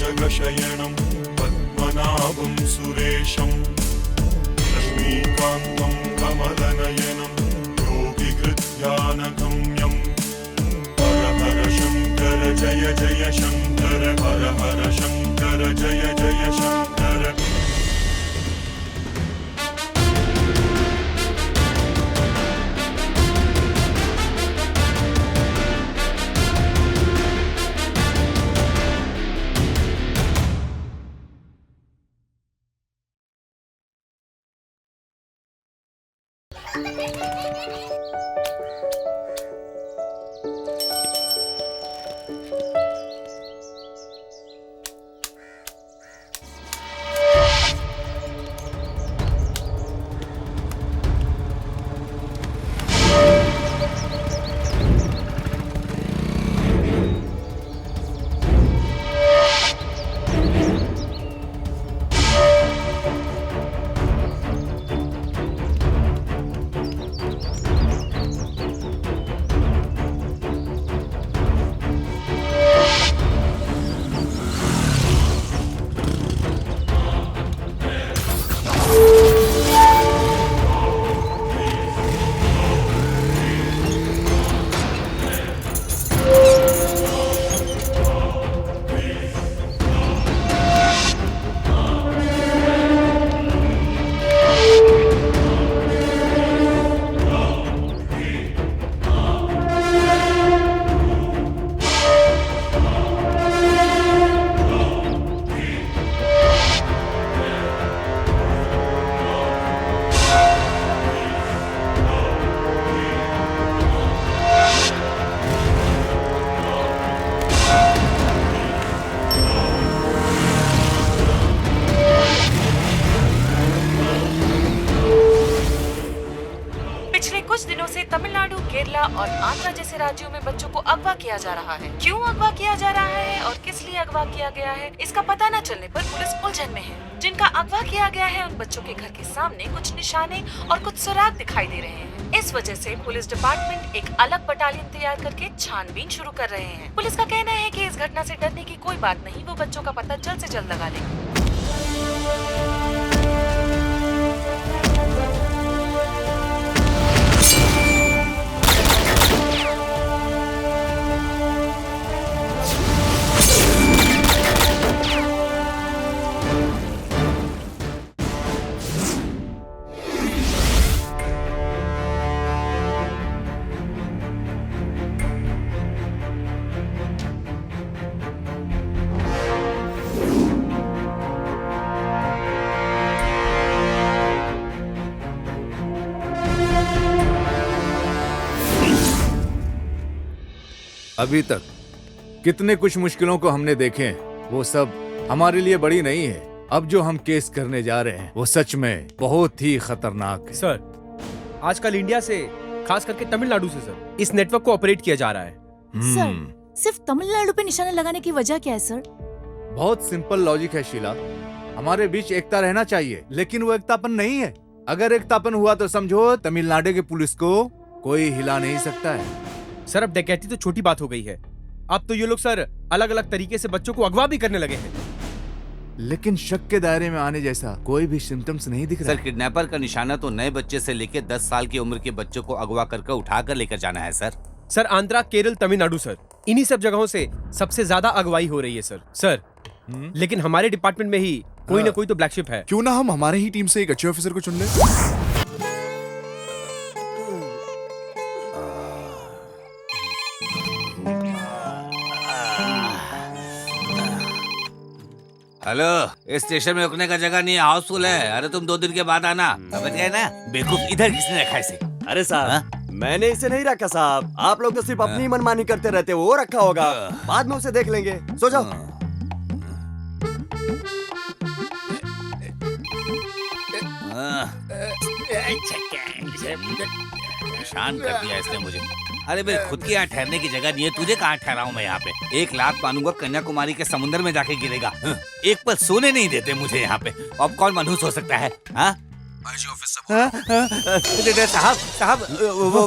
भुजगशयनं पद्मनाभं सुरेशं लक्ष्मीकान्तं कमलनयनं योगिकृध्यानगम्यं हर हर शङ्कर जय जय शङ्कर हर हर शङ्कर जय जय शङ्कर। तमिलनाडु, केरला और आंध्र जैसे राज्यों में बच्चों को अगवा किया जा रहा है। क्यों अगवा किया जा रहा है और किस लिए अगवा किया गया है, इसका पता न चलने पर पुलिस उलझन में है। जिनका अगवा किया गया है उन बच्चों के घर के सामने कुछ निशाने और कुछ सुराग दिखाई दे रहे हैं। इस वजह से पुलिस डिपार्टमेंट एक अलग बटालियन तैयार करके छानबीन शुरू कर रहे हैं। पुलिस का कहना है कि इस घटना से डरने की कोई बात नहीं, वो बच्चों का पता जल्द से जल्द लगा लेंगे। अभी तक कितने कुछ मुश्किलों को हमने देखे हैं, वो सब हमारे लिए बड़ी नहीं है। अब जो हम केस करने जा रहे हैं वो सच में बहुत ही खतरनाक है। सर, आजकल इंडिया से, खास करके तमिलनाडु से सर, इस नेटवर्क को ऑपरेट किया जा रहा है। सर, सिर्फ तमिलनाडु पे निशाने लगाने की वजह क्या है सर? बहुत सिंपल लॉजिक है शीला। हमारे बीच एकता रहना चाहिए, लेकिन वो एकतापन नहीं है। अगर एकतापन हुआ तो समझो तमिलनाडु की पुलिस को कोई हिला नहीं सकता है। सर, अब डकैती तो छोटी बात हो गई है। अब तो ये लोग सर अलग अलग तरीके से बच्चों को अगवा भी करने लगे हैं। लेकिन शक के दायरे में आने जैसा कोई भी सिम्टम्स नहीं दिख रहा। सर, किडनैपर का निशाना तो नए बच्चे से लेकर 10 साल की उम्र के बच्चों को अगवा करके उठा कर लेकर जाना है sir. Sir, Andhra, Kerala, Tamil Nadu sir, इन्हीं सब जगहों से सबसे ज्यादा अगवाई हो रही है सर। लेकिन हमारे डिपार्टमेंट में ही कोई ना कोई तो ब्लैक शिप है। क्यों ना हम हमारे ही टीम से एक अच्छे ऑफिसर को चुन लें? हेलो, इस स्टेशन में रुकने का जगह नहीं है, हाउसफुल है। अरे तुम 2 दिन के बाद आना, समझ गए ना? बेवकूफ, इधर किसने रखा इसे? अरे साहब, मैंने इसे नहीं रखा साहब। आप लोग तो सिर्फ अपनी मनमानी करते रहते हो। वो रखा होगा, बाद में उसे देख लेंगे। सो जाओ। परेशान कर दिया इसने मुझे। अरे मेरे खुद की यहाँ ठहरने की जगह नहीं है, तुझे कहाँ ठहराऊं मैं यहाँ पे? 1 लाख मानूंगा, कन्याकुमारी के समुद्र में जाके गिरेगा। एक पल सोने नहीं देते मुझे यहाँ पे। अब कौन मनहूस हो सकता है? हाँ, आईजी ऑफिस से साहब साहब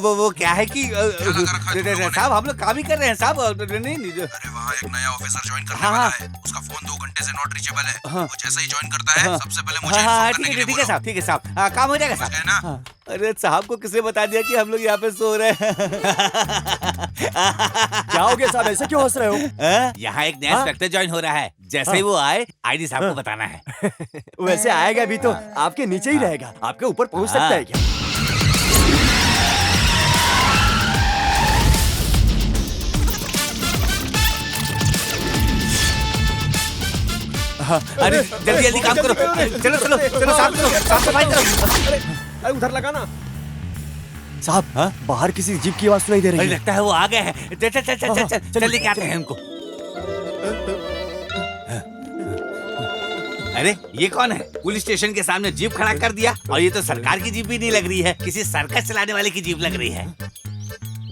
वो क्या है कि साहब हम लोग काम ही कर रहे हैं साहब। नहीं अरे वहाँ एक नया ऑफिसर ज्वाइन करने हाँ, वाला है, उसका फोन 2 घंटे से नॉट रीचेबल है। हाँ। वो जैसे ही ज्वाइन करता है हाँ। सबसे पहले मुझे हाँ इन्फॉर्म करने के लिए ठीक है बोलो। साहब, ठीक है साहब, हाँ, काम हो जाएगा समझ गए साहब। ना? हाँ। अरे साहब को किसने बता दिया कि हम लोग यहाँ पे सो रहे हैं? क्या हो गया साहब, ऐसे क्यों हंस रहे हो? हाँ? यहाँ एक नया इंस्पेक्टर ज्वाइन हो रहा है, जैसे ही वो आए आईडी साहब को बताना है। वैसे आएगा भी तो आपके नीचे ही रहेगा, आपके ऊपर पहुंच सकता है क्या? अरे जल्दी जल्दी काम करो, चलो चलो चलो साफ सफाई करो। अरे उधर लगा ना। साहब बाहर किसी जीप की आवाज सुनाई दे अरे रही है। लगता है वो आ गए हैं। चल चल चल चल चल चल जल्दी क्या आते हैं उनको। अरे ये कौन है? पुलिस स्टेशन के सामने जीप खड़ा कर दिया, और ये तो सरकार की जीप भी नहीं लग रही है, किसी सर्कस चलाने वाले की जीप लग रही है।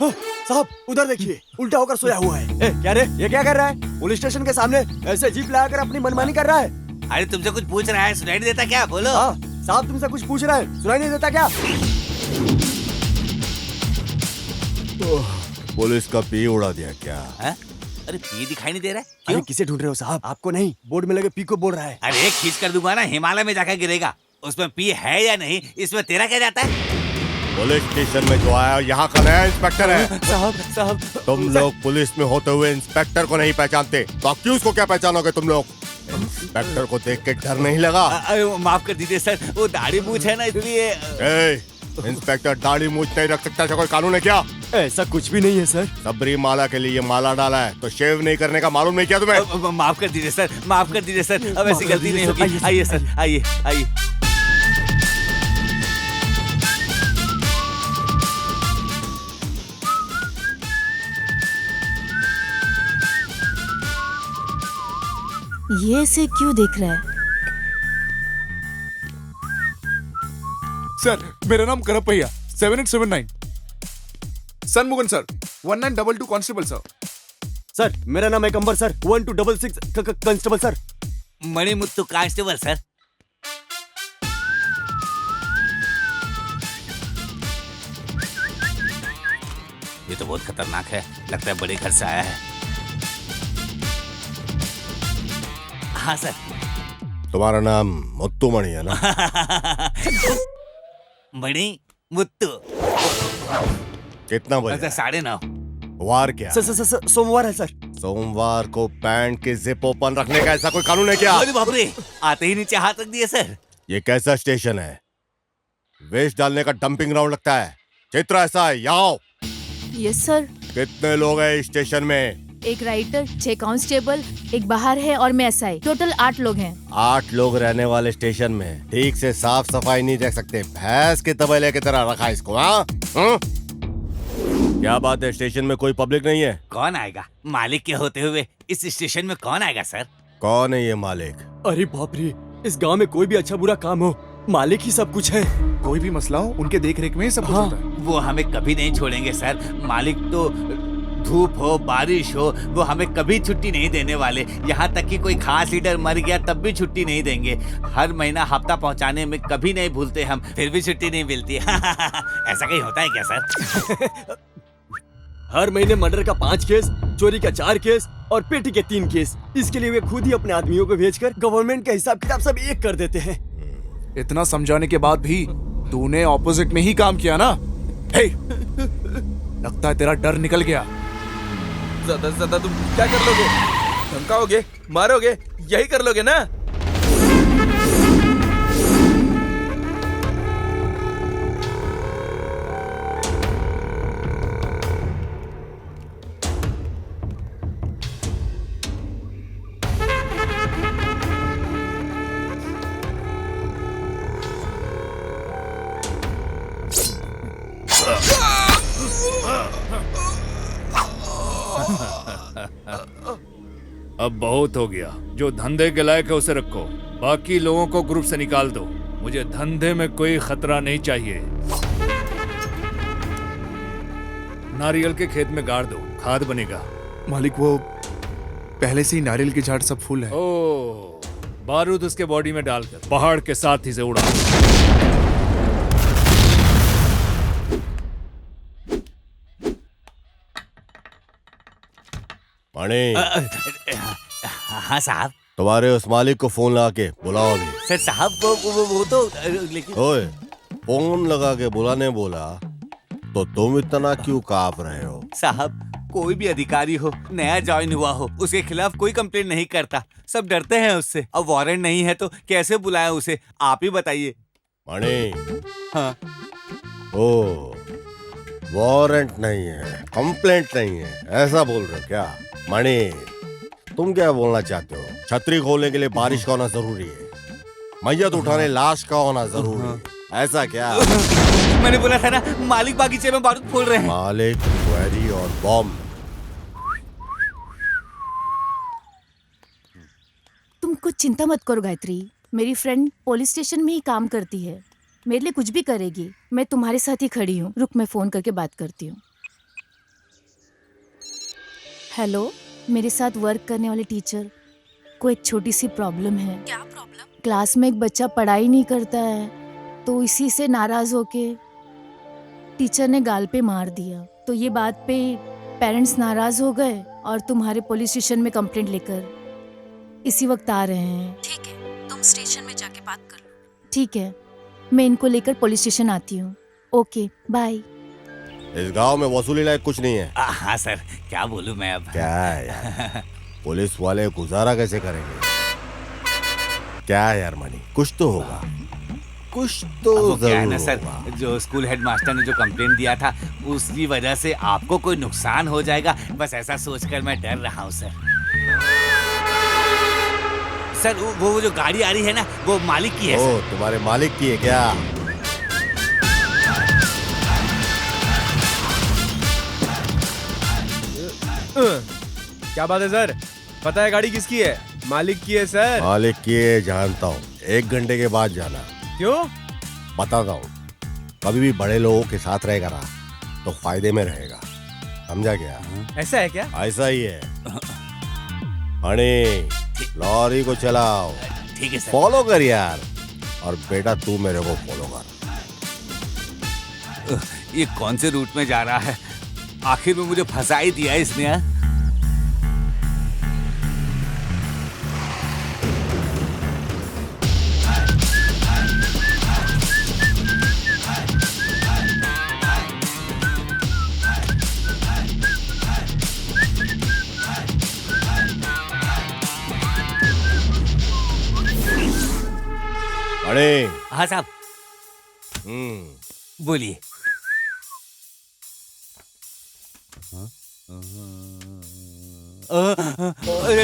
साहब उधर देखिए, उल्टा होकर सोया हुआ है। क्या रे, ये क्या कर रहा है? पुलिस स्टेशन के सामने ऐसे जीप लगाकर अपनी मनमानी कर रहा है। अरे तुमसे कुछ पूछ रहा है, सुनाई नहीं देता क्या? बोलो। हाँ साहब तुमसे कुछ पूछ रहा है, सुनाई नहीं देता क्या? पुलिस का पी उड़ा दिया क्या? है? अरे पी दिखाई नहीं दे रहा है? अरे क्यों? किसे ढूंढ रहे हो साहब? आपको नहीं, बोर्ड में लगे पी को बोल रहा है। अरे खींच कर दूंगा ना, हिमालय में जाकर गिरेगा। उसमें पी है या नहीं, इसमें तेरा क्या जाता है? पुलिस स्टेशन में जो आया यहाँ का नया इंस्पेक्टर है। साहब साहब तुम लोग पुलिस में होते हुए इंस्पेक्टर को नहीं पहचानते तो अक्यूज को क्या पहचानोगे तुम लोग? इंस्पेक्टर को देख के डर नहीं लगा? अरे माफ कर दीजिए सर, वो दाढ़ी मूछ है ना इसलिए। इंस्पेक्टर दाढ़ी मूछ नहीं रख सकता, ऐसा कोई कानून है क्या? ऐसा कुछ भी नहीं है सर। सबरी माला के लिए माला डाला है तो शेव नहीं करने का मालूम नहीं क्या तुम्हें? माफ कर दीजिए सर, माफ कर दीजिए सर, अब ऐसी गलती नहीं होगी। आइए सर, आइए आइए। ये इसे क्यों देख रहा है? सर मेरा नाम Karuppaiah 7879। Shanmugan sir 1922 constable sir. Sir मेरा नाम है Kambar sir 1266 constable sir. Manimuthu constable sir. ये तो बहुत खतरनाक है, लगता है बड़े घर से आया है। हाँ सर। तुम्हारा नाम मुत्तू मणि है ना? मणि मुत्तु। कितना बजे? 9:30। वार क्या? सर सोमवार है सर। सोमवार को पैंट की जिप ओपन रखने का ऐसा कोई कानून है क्या? अरे बाप रे, आते ही नीचे हाथ रख दिए सर। ये कैसा स्टेशन है? वेस्ट डालने का डंपिंग ग्राउंड लगता है। चित्र ऐसा है, यहाँ आओ। Yes sir. कितने लोग हैं इस स्टेशन में? एक राइटर, 6 कांस्टेबल, एक बाहर है और मैं एसआई, टोटल 8 लोग हैं। 8 लोग रहने वाले स्टेशन में ठीक से साफ सफाई नहीं रख सकते, भैंस के तबेले की तरह रखा इसको। हाँ क्या बात है, स्टेशन में कोई पब्लिक नहीं है? कौन आएगा? मालिक के होते हुए इस स्टेशन में कौन आएगा सर? कौन है ये मालिक? अरे बाप रे, इस गांव में कोई भी अच्छा बुरा काम हो, मालिक ही सब कुछ है। कोई भी मसला हो उनके देख रेख में ही सब कुछ होता है। वो हमें कभी नहीं छोड़ेंगे सर। मालिक तो धूप हो बारिश हो, वो हमें कभी छुट्टी नहीं देने वाले। यहाँ तक कि कोई खास लीडर मर गया तब भी छुट्टी नहीं देंगे। हर महीना हफ्ता पहुँचाने में कभी नहीं भूलते हम, फिर भी छुट्टी नहीं मिलती। ऐसा कहीं होता है क्या सर? हर महीने मर्डर का 5 केस, चोरी का 4 केस और पेटी के 3 केस। इसके लिए वे खुद ही अपने आदमियों को भेजकर गवर्नमेंट का हिसाब किताब सब एक कर देते हैं। इतना समझाने के बाद भी तूने ऑपोजिट में ही काम किया ना? हे, लगता है तेरा डर निकल गया। ज्यादा से ज्यादा तुम क्या कर लोगे? धमकाओगे, मारोगे, यही कर लोगे ना? अब बहुत हो गया। जो धंधे के लायक है उसे रखो, बाकी लोगों को ग्रुप से निकाल दो। मुझे धंधे में कोई खतरा नहीं चाहिए। नारियल के खेत में गाड़ दो, खाद बनेगा। मालिक वो पहले से ही नारियल के झाड़ सब फूल है। ओ, बारूद उसके बॉडी में डालकर पहाड़ के साथ ही से उड़ा। मणि, हाँ साहब। तुम्हारे उस मालिक को फोन लगा के बुलाओ अभी। सर साहब वो तो लेकिन ओए, फोन लगा के बुलाने बोला तो तुम इतना क्यों कांप रहे हो? साहब, कोई भी अधिकारी हो, नया ज्वाइन हुआ हो, उसके खिलाफ कोई कंप्लेंट नहीं करता, सब डरते हैं उससे। अब वारंट नहीं है तो कैसे बुलाएं उसे, आप ही बताइए। मणि, हाँ। ओ, वारंट नहीं है, कंप्लेंट नहीं है, ऐसा बोल रहे हो क्या? मणि, तुम क्या बोलना चाहते हो? छतरी खोलने के लिए बारिश का होना जरूरी है, मैयत उठाने लाश का होना जरूरी है, ऐसा क्या? मैंने बोला था ना, मालिक बागीचे में बारूद फोड़ रहे हैं। मालिक, क्वेरी और बॉम्ब। तुम कुछ चिंता मत करो गायत्री, मेरी फ्रेंड पुलिस स्टेशन में ही काम करती है, मेरे लिए कुछ भी करेगी। मैं तुम्हारे साथ ही खड़ी हूँ। रुक, मैं फोन करके बात करती हूँ। हेलो, मेरे साथ वर्क करने वाले टीचर को एक छोटी सी प्रॉब्लम है। क्या प्रॉब्लम? क्लास में एक बच्चा पढ़ाई नहीं करता है, तो इसी से नाराज होके टीचर ने गाल पे मार दिया। तो ये बात पे पेरेंट्स नाराज हो गए और तुम्हारे पुलिस स्टेशन में कंप्लेंट लेकर इसी वक्त आ रहे हैं। ठीक है, तुम स्टेशन में जाके बात कर लो। ठीक है, मैं इनको लेकर पुलिस स्टेशन आती हूँ। Okay, bye. इस गांव में वसूली लायक कुछ नहीं है। हाँ सर, क्या बोलूं मैं अब। क्या है यार, पुलिस वाले गुजारा कैसे करेंगे? क्या है यार मणि, कुछ तो होगा, कुछ तो अब वो क्या है ना जरूर सर, होगा। जो स्कूल हेडमास्टर ने जो कंप्लेंट दिया था, उसकी वजह से आपको कोई नुकसान हो जाएगा, बस ऐसा सोचकर मैं डर रहा हूँ सर। सर वो जो गाड़ी आ रही है ना, वो मालिक की है ओ, सर। तुम्हारे मालिक की है क्या? क्या बात है सर? पता है गाड़ी किसकी है? मालिक की है सर। मालिक की है जानता हूँ, 1 घंटे के बाद जाना। क्यों? बताता हूँ, कभी भी बड़े लोगों के साथ रहेगा ना तो फायदे में रहेगा, समझा क्या? ऐसा है क्या? ऐसा ही है। मणि, लॉरी को चलाओ। ठीक है सर। फॉलो कर यार, और बेटा तू मेरे को फॉलो कर। ये कौन से रूट में जा रहा है? आखिर में मुझे फंसा ही दिया इसने। हाँ? मणि, हाँ साहब, बोलिए।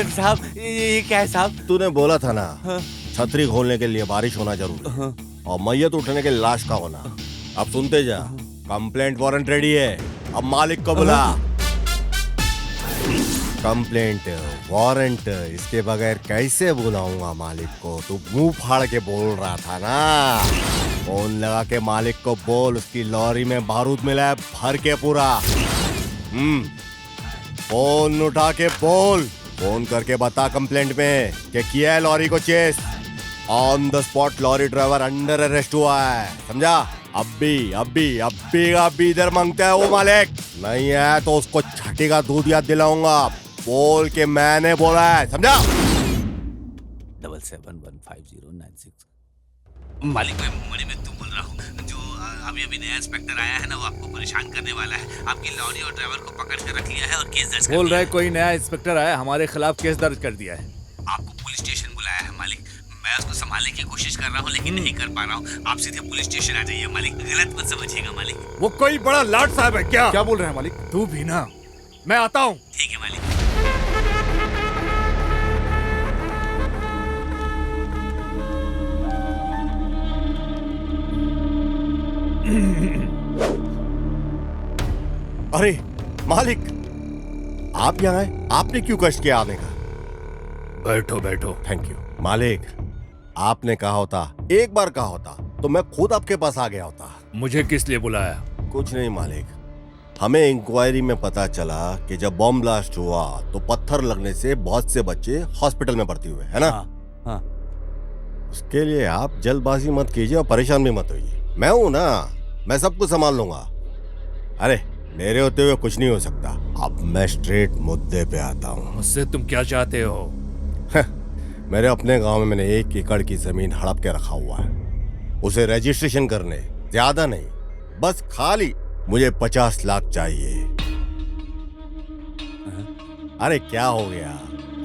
साहब, ये क्या है साहब? तूने बोला था ना, छतरी खोलने के लिए बारिश होना जरूरी है और मैयत उठने के लिए लाश का होना। अब सुनते जा, कंप्लेंट वारंट रेडी है, अब मालिक को बुला। कंप्लेंट वारंट इसके बगैर कैसे बुलाऊंगा मालिक को? तू मुंह फाड़ के बोल रहा था ना। फोन लगा के मालिक को बोल, उसकी लॉरी में बारूद मिला है भर के पूरा। फोन उठा के बोल, फोन करके बता कंप्लेंट में कि किया है लॉरी को chase. On the spot lorry driver under arrest हुआ है, समझा? अभी इधर मांगता है वो मालिक, नहीं है तो उसको छठी का दूध याद दिलाऊंगा। बोल के मैंने बोला है, समझा? 77150996। मालिक, मैं तू बोल रहा हूँ, जो अभी नया इंस्पेक्टर आया है ना, वो आपको परेशान करने वाला है। आपकी लॉरी और ड्राइवर को पकड़ कर रख लिया है और केस दर्ज कर बोल लिया रहे है। कोई नया इंस्पेक्टर आया, हमारे खिलाफ केस दर्ज कर दिया है। आपको पुलिस स्टेशन बुलाया है मालिक। मैं उसको संभालने की कोशिश कर रहा हूँ लेकिन नहीं कर पा रहा हूँ। आप सीधे पुलिस स्टेशन आ जाइए मालिक, गलत मत समझिएगा मालिक। वो कोई बड़ा लाट साहब है क्या? क्या बोल रहे हैं मालिक? तू भी ना, मैं आता हूँ। ठीक है मालिक। अरे मालिक, आप यहाँ आए, आपने क्यों कष्ट किया आने का? बैठो बैठो। थैंक यू मालिक, आपने कहा होता, एक बार कहा होता तो मैं खुद आपके पास आ गया होता। मुझे किस लिए बुलाया? कुछ नहीं मालिक, हमें इंक्वायरी में पता चला कि जब बॉम्ब ब्लास्ट हुआ तो पत्थर लगने से बहुत से बच्चे हॉस्पिटल में भर्ती हुए, है ना? हाँ। उसके लिए आप जल्दबाजी मत कीजिए और परेशान भी मत होइए। मैं हूं ना, मैं सब कुछ संभाल लूंगा। अरे मेरे होते हुए कुछ नहीं हो सकता, अब मैं स्ट्रेट मुद्दे पे आता हूँ। मुझसे तुम क्या चाहते हो? मेरे अपने गांव में मैंने 1 एकड़ की जमीन हड़प के रखा हुआ है। उसे रजिस्ट्रेशन करने ज्यादा नहीं, बस खाली मुझे 50 लाख चाहिए। अरे क्या हो गया?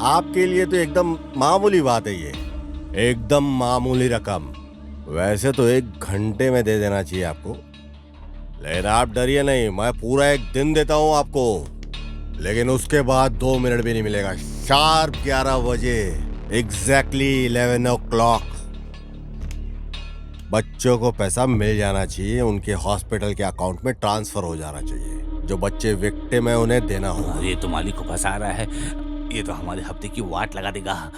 आपके लिए तो एकदम मामूली बात है ये, एकदम मामूली रकम। वैसे तो 1 घंटे में दे देना चाहिए आपको, लेकिन आप डरिए नहीं, मैं पूरा 1 दिन देता हूं आपको। लेकिन उसके बाद 2 मिनट भी नहीं मिलेगा। शार्प 11 बजे, एग्जैक्टली 11 o'clock बच्चों को पैसा मिल जाना चाहिए, उनके हॉस्पिटल के अकाउंट में ट्रांसफर हो जाना चाहिए। जो बच्चे विक्टिम है उन्हें देना होगा। ये तो मालिक को फंसा रहा है, ये तो हमारे हफ्ते की वाट लगा देगा।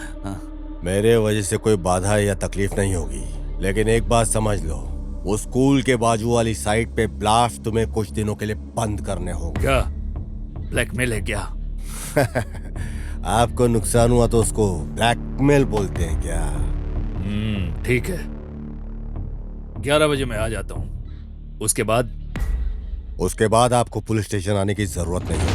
मेरे वजह से कोई बाधा या तकलीफ नहीं होगी, लेकिन एक बात समझ लो, वो स्कूल के बाजू वाली साइट पे ब्लास्ट तुम्हें कुछ दिनों के लिए बंद करने होंगे। क्या ब्लैकमेल है क्या? आपको नुकसान हुआ तो उसको ब्लैकमेल बोलते हैं क्या? ठीक है, 11 बजे मैं आ जाता हूँ। उसके बाद आपको पुलिस स्टेशन आने की जरूरत नहीं है।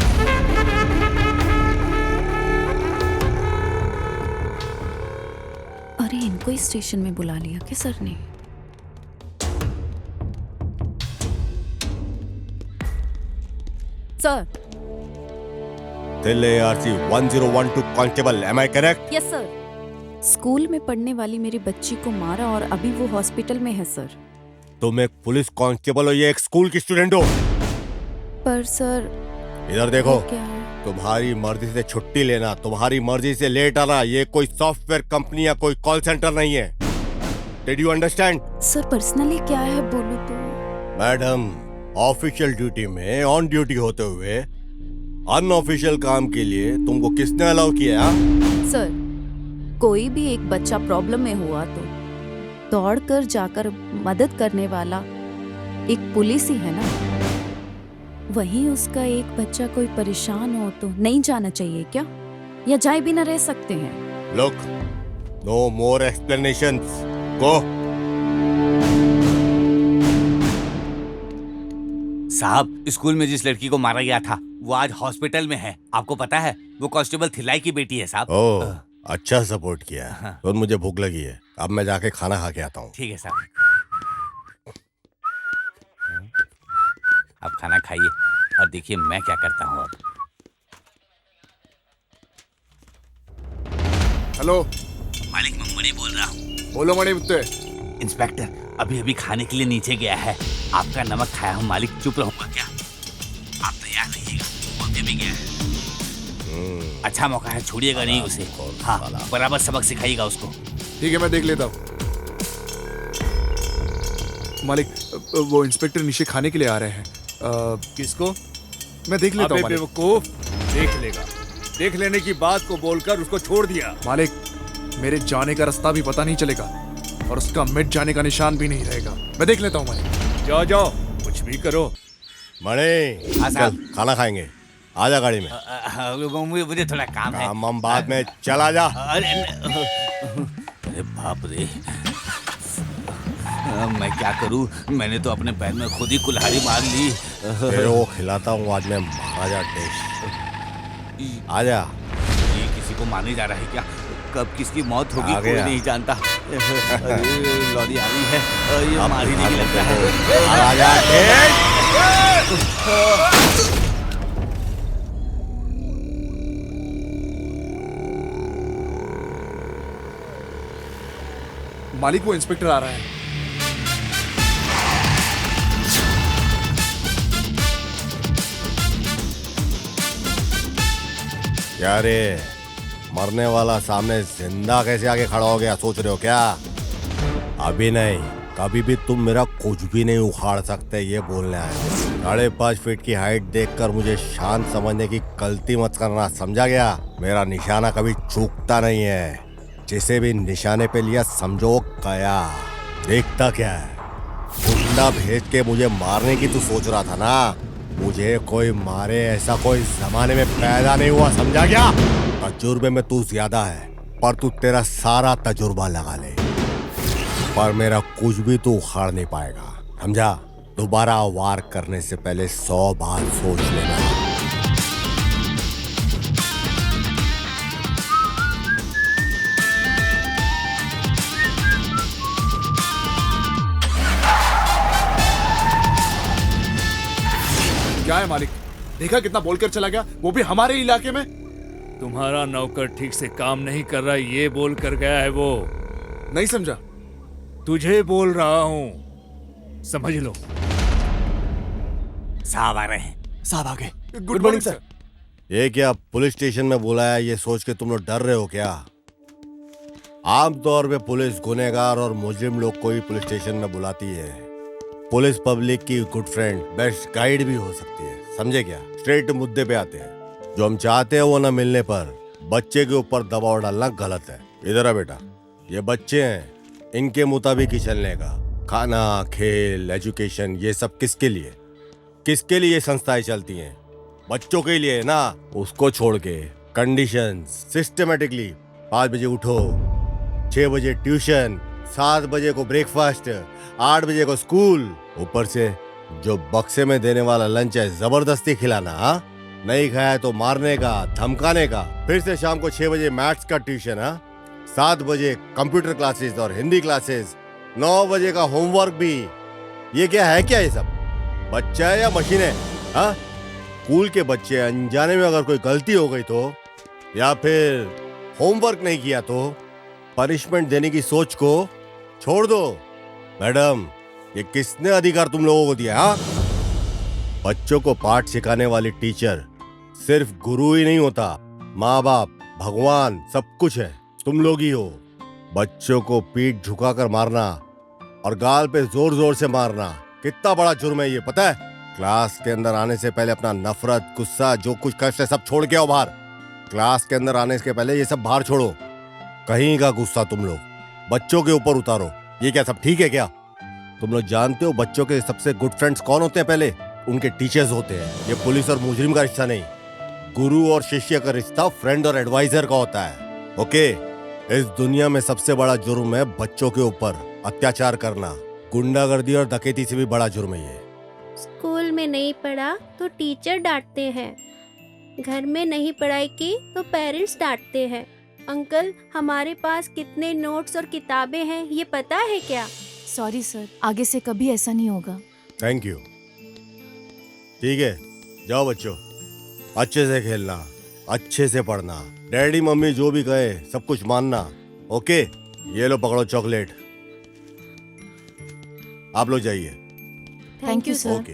अरे इनको ही स्टेशन में बुला लिया क्या सर ने? Sir. Delhi ARC 1012 constable, am I correct? Yes sir. School में पढ़ने वाली मेरी बच्ची को मारा और अभी वो हॉस्पिटल में है सर। तुम एक पुलिस कांस्टेबल हो या एक स्कूल की स्टूडेंट हो? पर सर इधर देखो, क्या है? तुम्हारी मर्जी से छुट्टी लेना, तुम्हारी मर्जी से लेट आना, ये कोई सॉफ्टवेयर कंपनी या कोई कॉल सेंटर नहीं है। Did you understand? Sir personally क्या है बोलो तो? मैडम, ऑफिशियल ड्यूटी में ऑन ड्यूटी होते हुए अनऑफिशियल काम के लिए तुमको किसने अलाउ किया? सर कोई भी एक बच्चा प्रॉब्लम में हुआ तो दौड़कर जाकर मदद करने वाला एक पुलिस ही है ना। वहीं उसका एक बच्चा कोई परेशान हो तो नहीं जाना चाहिए क्या, या जाए भी ना रह सकते हैं? लुक, नो मोर एक्सप्लेनेशंस, गो। साहब, स्कूल में जिस लड़की को मारा गया था वो आज हॉस्पिटल में है। आपको पता है, वो कांस्टेबल थिलाई की बेटी है साहब। ओह, अच्छा सपोर्ट किया। तो मुझे भूख लगी है, अब मैं जाके खाना खा के आता हूँ। ठीक है साहब, आप खाना खाइए और देखिए मैं क्या करता हूँ अब। हेलो मालिक, मैं मणि बोल रहा हूँ। बोलो मणि मुत्ते। इंस्पेक्टर अभी अभी खाने के लिए नीचे गया है। आपका नमक खाया हूँ मालिक, चुप रहूंगा क्या? आप तैयार रहिएगा, बोलते भी गया है। अच्छा मौका है, छोड़िएगा नहीं उसे। हाँ, बराबर सबक सिखाइएगा उसको। ठीक है, मैं देख लेता हूँ। मालिक, वो इंस्पेक्टर नीचे खाने के लिए आ रहे हैं। किसको? मैं देख लेता हूँ। बेवकूफ, देख लेगा। देख लेने की बात को बोलकर उसको छोड़ दिया। मालिक, मेरे जाने का रास्ता भी पता नहीं चलेगा और उसका मिट जाने का निशान भी नहीं रहेगा। मैं देख लेता हूँ मालिक। जाओ जाओ, कुछ भी करो। मणि, चल खाना खाएंगे, आजा गाड़ी में। मुझे थोड़ा काम है। काम बाद में, चला जा। अरे बाप रे, मैं क्या करूं? मैंने तो अपने पैर में खुद ही कुल्हाड़ी मार ली। तेरे को खिलाता हूँ आज मैं महाराजा टेस्ट। आजा। ये किसी को मारने जा रहा है क्या? कब किसकी मौत होगी कोई नहीं जानता। लॉरी आ रही है, ये मार ही नहीं लगता है। महाराजा टेस्ट। मालिक, वो इंस्पेक्टर आ रहा है। क्या रे, मरने वाला सामने जिंदा कैसे आगे खड़ा हो गया, सोच रहे हो क्या? अभी नहीं, कभी भी तुम मेरा कुछ भी नहीं उखाड़ सकते, ये बोलने आए। 5.5 फीट की हाइट देखकर मुझे शांत समझने की गलती मत करना, समझा गया? मेरा निशाना कभी चूकता नहीं है, जिसे भी निशाने पे लिया समझो गया। देखता क्या है, गुंडा भेज के मुझे मारने की तू सोच रहा था ना? मुझे कोई मारे ऐसा कोई जमाने में पैदा नहीं हुआ, समझा गया? तजुर्बे में तू ज्यादा है, पर तू तेरा सारा तजुर्बा लगा ले, पर मेरा कुछ भी तू उखाड़ नहीं पाएगा, समझा? दोबारा वार करने से पहले 100 बार सोच लेना। मालिक? देखा कितना बोलकर चला गया, वो भी हमारे इलाके में। तुम्हारा नौकर ठीक से काम नहीं कर रहा, ये बोल कर गया है वो। नहीं समझा। तुझे बोल रहा हूँ, समझ लो। साहब आ रहे हैं। साहब आ गए। Good morning sir. ये क्या पुलिस स्टेशन में बुलाया, ये सोच के तुम लोग डर रहे हो क्या? आमतौर पे पुलिस गुनहगार और मुजरिम लोग को ही पुलिस स्टेशन में बुलाती है। पुलिस पब्लिक की गुड फ्रेंड, बेस्ट गाइड भी हो सकती है, समझे क्या? स्ट्रेट मुद्दे पे आते हैं। जो हम चाहते हैं वो ना मिलने पर बच्चे के ऊपर दबाव डालना गलत है। इधर आ बेटा, ये बच्चे हैं, इनके मुताबिक ही चलने का। खाना, खेल, एजुकेशन, ये सब किसके लिए? किसके लिए ये संस्थाएं चलती हैं? बच्चों के लिए ना। उसको छोड़ के कंडीशंस सिस्टमेटिकली 5 बजे उठो, 6 बजे ट्यूशन, 7 बजे को ब्रेकफास्ट, 8 बजे को स्कूल, ऊपर से जो बक्से में देने वाला लंच है जबरदस्ती खिलाना। हाँ, नहीं खाया तो मारने का, धमकाने का। फिर से शाम को 6 बजे मैथ्स का ट्यूशन, 7 बजे कंप्यूटर क्लासेस और हिंदी क्लासेस, 9 बजे का होमवर्क भी। ये क्या है? क्या ये सब बच्चा है या मशीन है? हाँ, स्कूल के बच्चे अनजाने में अगर कोई गलती हो गई तो, या फिर होमवर्क नहीं किया तो पनिशमेंट देने की सोच को छोड़ दो। मैडम, ये किसने अधिकार तुम लोगों को दिया? हाँ, बच्चों को पाठ सिखाने वाली टीचर सिर्फ गुरु ही नहीं होता, माँ बाप, भगवान, सब कुछ है। तुम लोग ही हो। बच्चों को पीठ झुकाकर मारना और गाल पे जोर जोर से मारना कितना बड़ा जुर्म है, ये पता है? क्लास के अंदर आने से पहले अपना नफरत, गुस्सा, जो कुछ कष्ट है सब छोड़ के आओ बाहर। क्लास के अंदर आने के पहले ये सब बाहर छोड़ो। कहीं का गुस्सा तुम लोग बच्चों के ऊपर उतारो। ये क्या सब ठीक है क्या? तुम लोग जानते हो बच्चों के सबसे गुड फ्रेंड्स कौन होते हैं? पहले उनके टीचर्स होते हैं। ये पुलिस और मुजरिम का रिश्ता नहीं, गुरु और शिष्य का रिश्ता फ्रेंड और एडवाइजर का होता है। ओके, इस दुनिया में सबसे बड़ा जुर्म है बच्चों के ऊपर अत्याचार करना। गुंडागर्दी और डकैती से भी बड़ा जुर्म है ये। स्कूल में नहीं पढ़ा तो टीचर डांटते हैं, घर में नहीं पढ़ाई की तो पेरेंट्स डांटते हैं। अंकल, हमारे पास कितने नोट्स और किताबें हैं ये पता है क्या? सॉरी सर, आगे से कभी ऐसा नहीं होगा। Thank you. ठीक है, जाओ बच्चों, अच्छे से खेलना, अच्छे से पढ़ना, डैडी मम्मी जो भी कहे सब कुछ मानना। ओके, ये लो पकड़ो चॉकलेट। आप लोग जाइए। Thank you sir. ओके।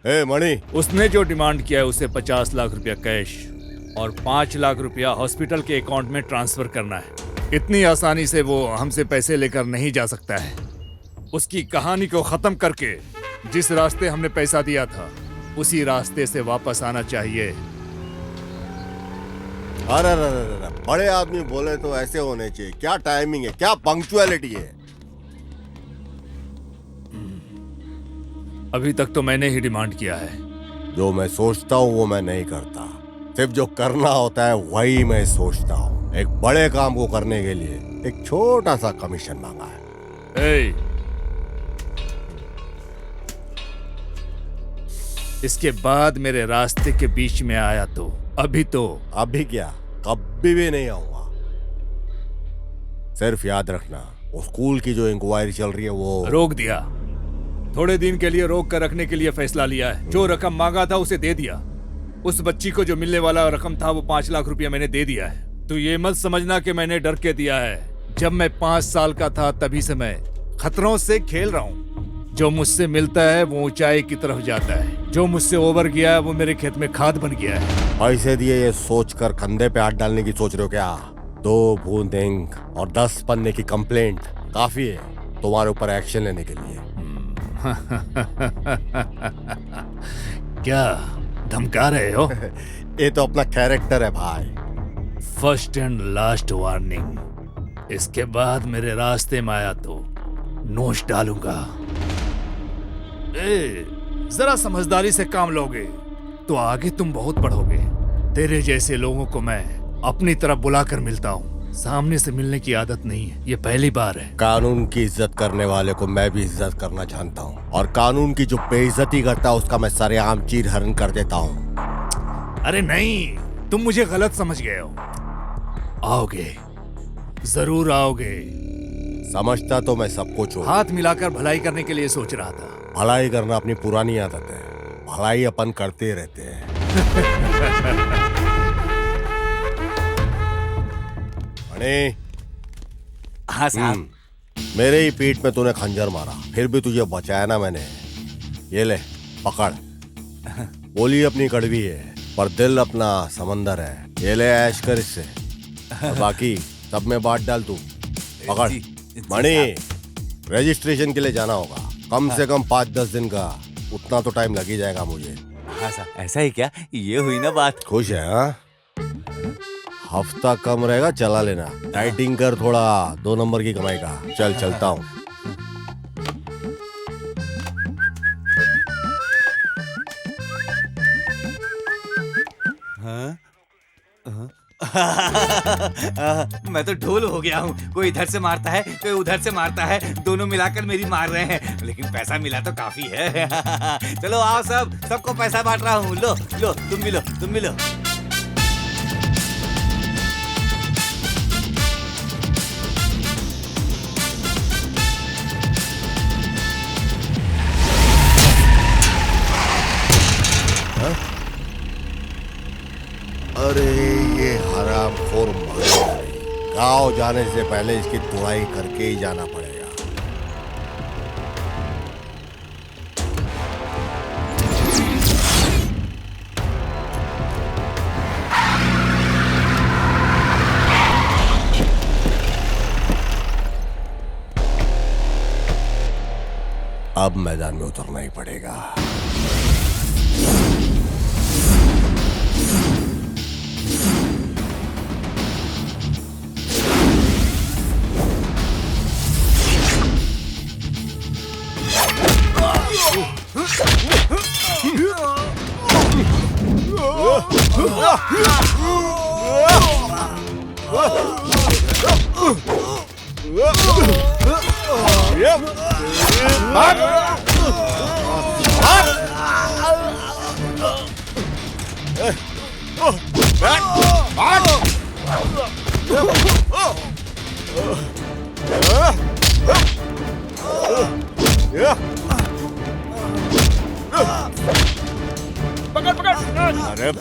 ए मणि, उसने जो डिमांड किया है उसे 50 लाख रुपया कैश और 5 लाख रुपया हॉस्पिटल के अकाउंट में ट्रांसफर करना है। इतनी आसानी से वो हमसे पैसे लेकर नहीं जा सकता है। उसकी कहानी को खत्म करके जिस रास्ते हमने पैसा दिया था उसी रास्ते से वापस आना चाहिए। अरे बड़े आदमी बोले तो ऐसे होने चाहिए। क्या टाइमिंग है, क्या पंक्चुअलिटी है। अभी तक तो मैंने ही डिमांड किया है। जो मैं सोचता हूँ वो मैं नहीं करता, सिर्फ जो करना होता है वही मैं सोचता हूँ। एक बड़े काम को करने के लिए एक छोटा सा कमीशन मांगा है। इसके बाद मेरे रास्ते के बीच में आया तो अभी क्या, कभी भी नहीं आऊंगा। सिर्फ याद रखना, वो स्कूल की जो इंक्वायरी चल रही है वो रोक दिया। थोड़े दिन के लिए रोक कर रखने के लिए फैसला लिया है। जो रकम मांगा था उसे दे दिया। उस बच्ची को जो मिलने वाला रकम था वो 5 लाख रुपया मैंने दे दिया है। तो ये मत समझना कि मैंने डर के दिया है। जब मैं 5 साल का था तभी से मैं खतरों से खेल रहा हूँ। जो मुझसे मिलता है वो ऊंचाई की तरफ जाता है, जो मुझसे ओवर गया है वो मेरे खेत में खाद बन गया है। पैसे दिए ये सोचकर कंधे पे हाथ डालने की सोच रहे हो क्या? 2 बूंद इंक और 10 पन्ने की कंप्लेंट काफी है तुम्हारे ऊपर एक्शन लेने के लिए। क्या धमका रहे हो? ये तो अपना कैरेक्टर है भाई। First and last warning. इसके बाद मेरे रास्ते में आया तो नोच डालूंगा। जरा समझदारी से काम लोगे तो आगे तुम बहुत बढ़ोगे। तेरे जैसे लोगों को मैं अपनी तरफ बुलाकर मिलता हूँ, सामने से मिलने की आदत नहीं है। ये पहली बार है। कानून की इज्जत करने वाले को मैं भी इज्जत करना जानता हूँ, और कानून की जो बेइज्जती करता है उसका मैं सरेआम चीर हरण कर देता हूँ। अरे नहीं, तुम मुझे गलत समझ गए हो। आओगे, जरूर आओगे। समझता तो मैं सब कुछ हूँ। हाथ मिलाकर भलाई करने के लिए सोच रहा था। भलाई करना अपनी पुरानी आदत है, भलाई अपन करते रहते हैं। मणि, हाँ साहब। मेरे ही पीठ में तूने खंजर मारा, फिर भी तुझे बचाया ना मैंने। ये ले पकड़। बोली अपनी कड़वी है पर दिल अपना समंदर है। ये ले ऐश कर इससे, और बाकी सब में बांट डाल तू। पकड़। मणि, रजिस्ट्रेशन के लिए जाना होगा, कम से कम 5-10 दिन का, उतना तो टाइम लग ही जाएगा मुझे। हाँ साहब, ऐसा ही क्या? ये हुई ना बात। खुश है? हाँ, हफ्ता कम रहेगा, चला लेना। डाइटिंग कर थोड़ा, 2 नंबर की कमाई का। चल चलता हूँ। मैं तो ढोल हो गया हूँ। कोई इधर से मारता है, कोई उधर से मारता है, दोनों मिलाकर मेरी मार रहे हैं, लेकिन पैसा मिला तो काफी है। चलो आओ सब, सबको पैसा बांट रहा हूँ। लो लो, तुम भी लो, तुम भी लो। अरे ये हरामखोर मारेगा नहीं। गाँव जाने से पहले इसकी तुड़ाई करके ही जाना पड़ेगा। अब मैदान में उतरना ही पड़ेगा। पकड़ पकड़। अरे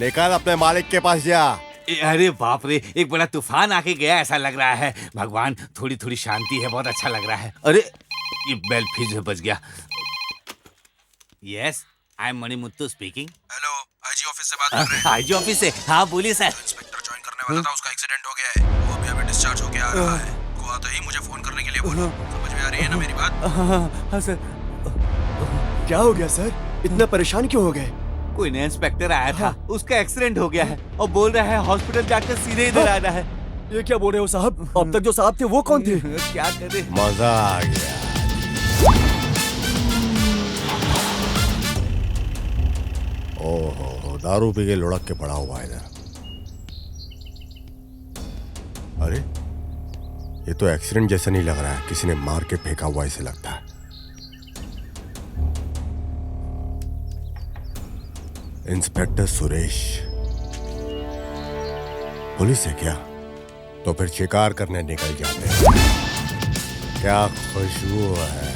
निकल अपने मालिक के पास जा। अरे बाप रे, एक बड़ा तूफान आके गया ऐसा लग रहा है। भगवान, थोड़ी थोड़ी शांति है, बहुत अच्छा लग रहा है। अरे ये बेल फिर से बज गया। Yes, I am Manimuthu speaking. Hello, IG office से बात कर रहे हैं। आईजी ऑफिस से? हाँ बोलिए सर। इंस्पेक्टर ज्वाइन करने वाला था, उसका एक्सीडेंट हो गया है। वो अभी डिस्चार्ज होके आ रहा है। को आता ही मुझे फोन करने के लिए बोलो। समझ में आ रही है ना मेरी बात? हाँ सर। क्या हो गया सर? इतना परेशान क्यों हो गए? कोई नया इंस्पेक्टर आया था, उसका एक्सीडेंट हो गया है और बोल रहा है हॉस्पिटल जाकर सीधे इधर आना है। ये क्या बोल रहे हो साहब? अब तक जो साहब थे वो कौन थे? क्या करे? मजा आ गया। ओहो, दारू पी के लुढ़क के पड़ा हुआ है इधर। अरे ये तो एक्सीडेंट जैसा नहीं लग रहा है, किसी ने मार के फेंका हुआ ऐसे लगता है। इंस्पेक्टर सुरेश पुलिस है क्या? तो फिर शिकार करने निकल जाते हैं। क्या खुशबू है।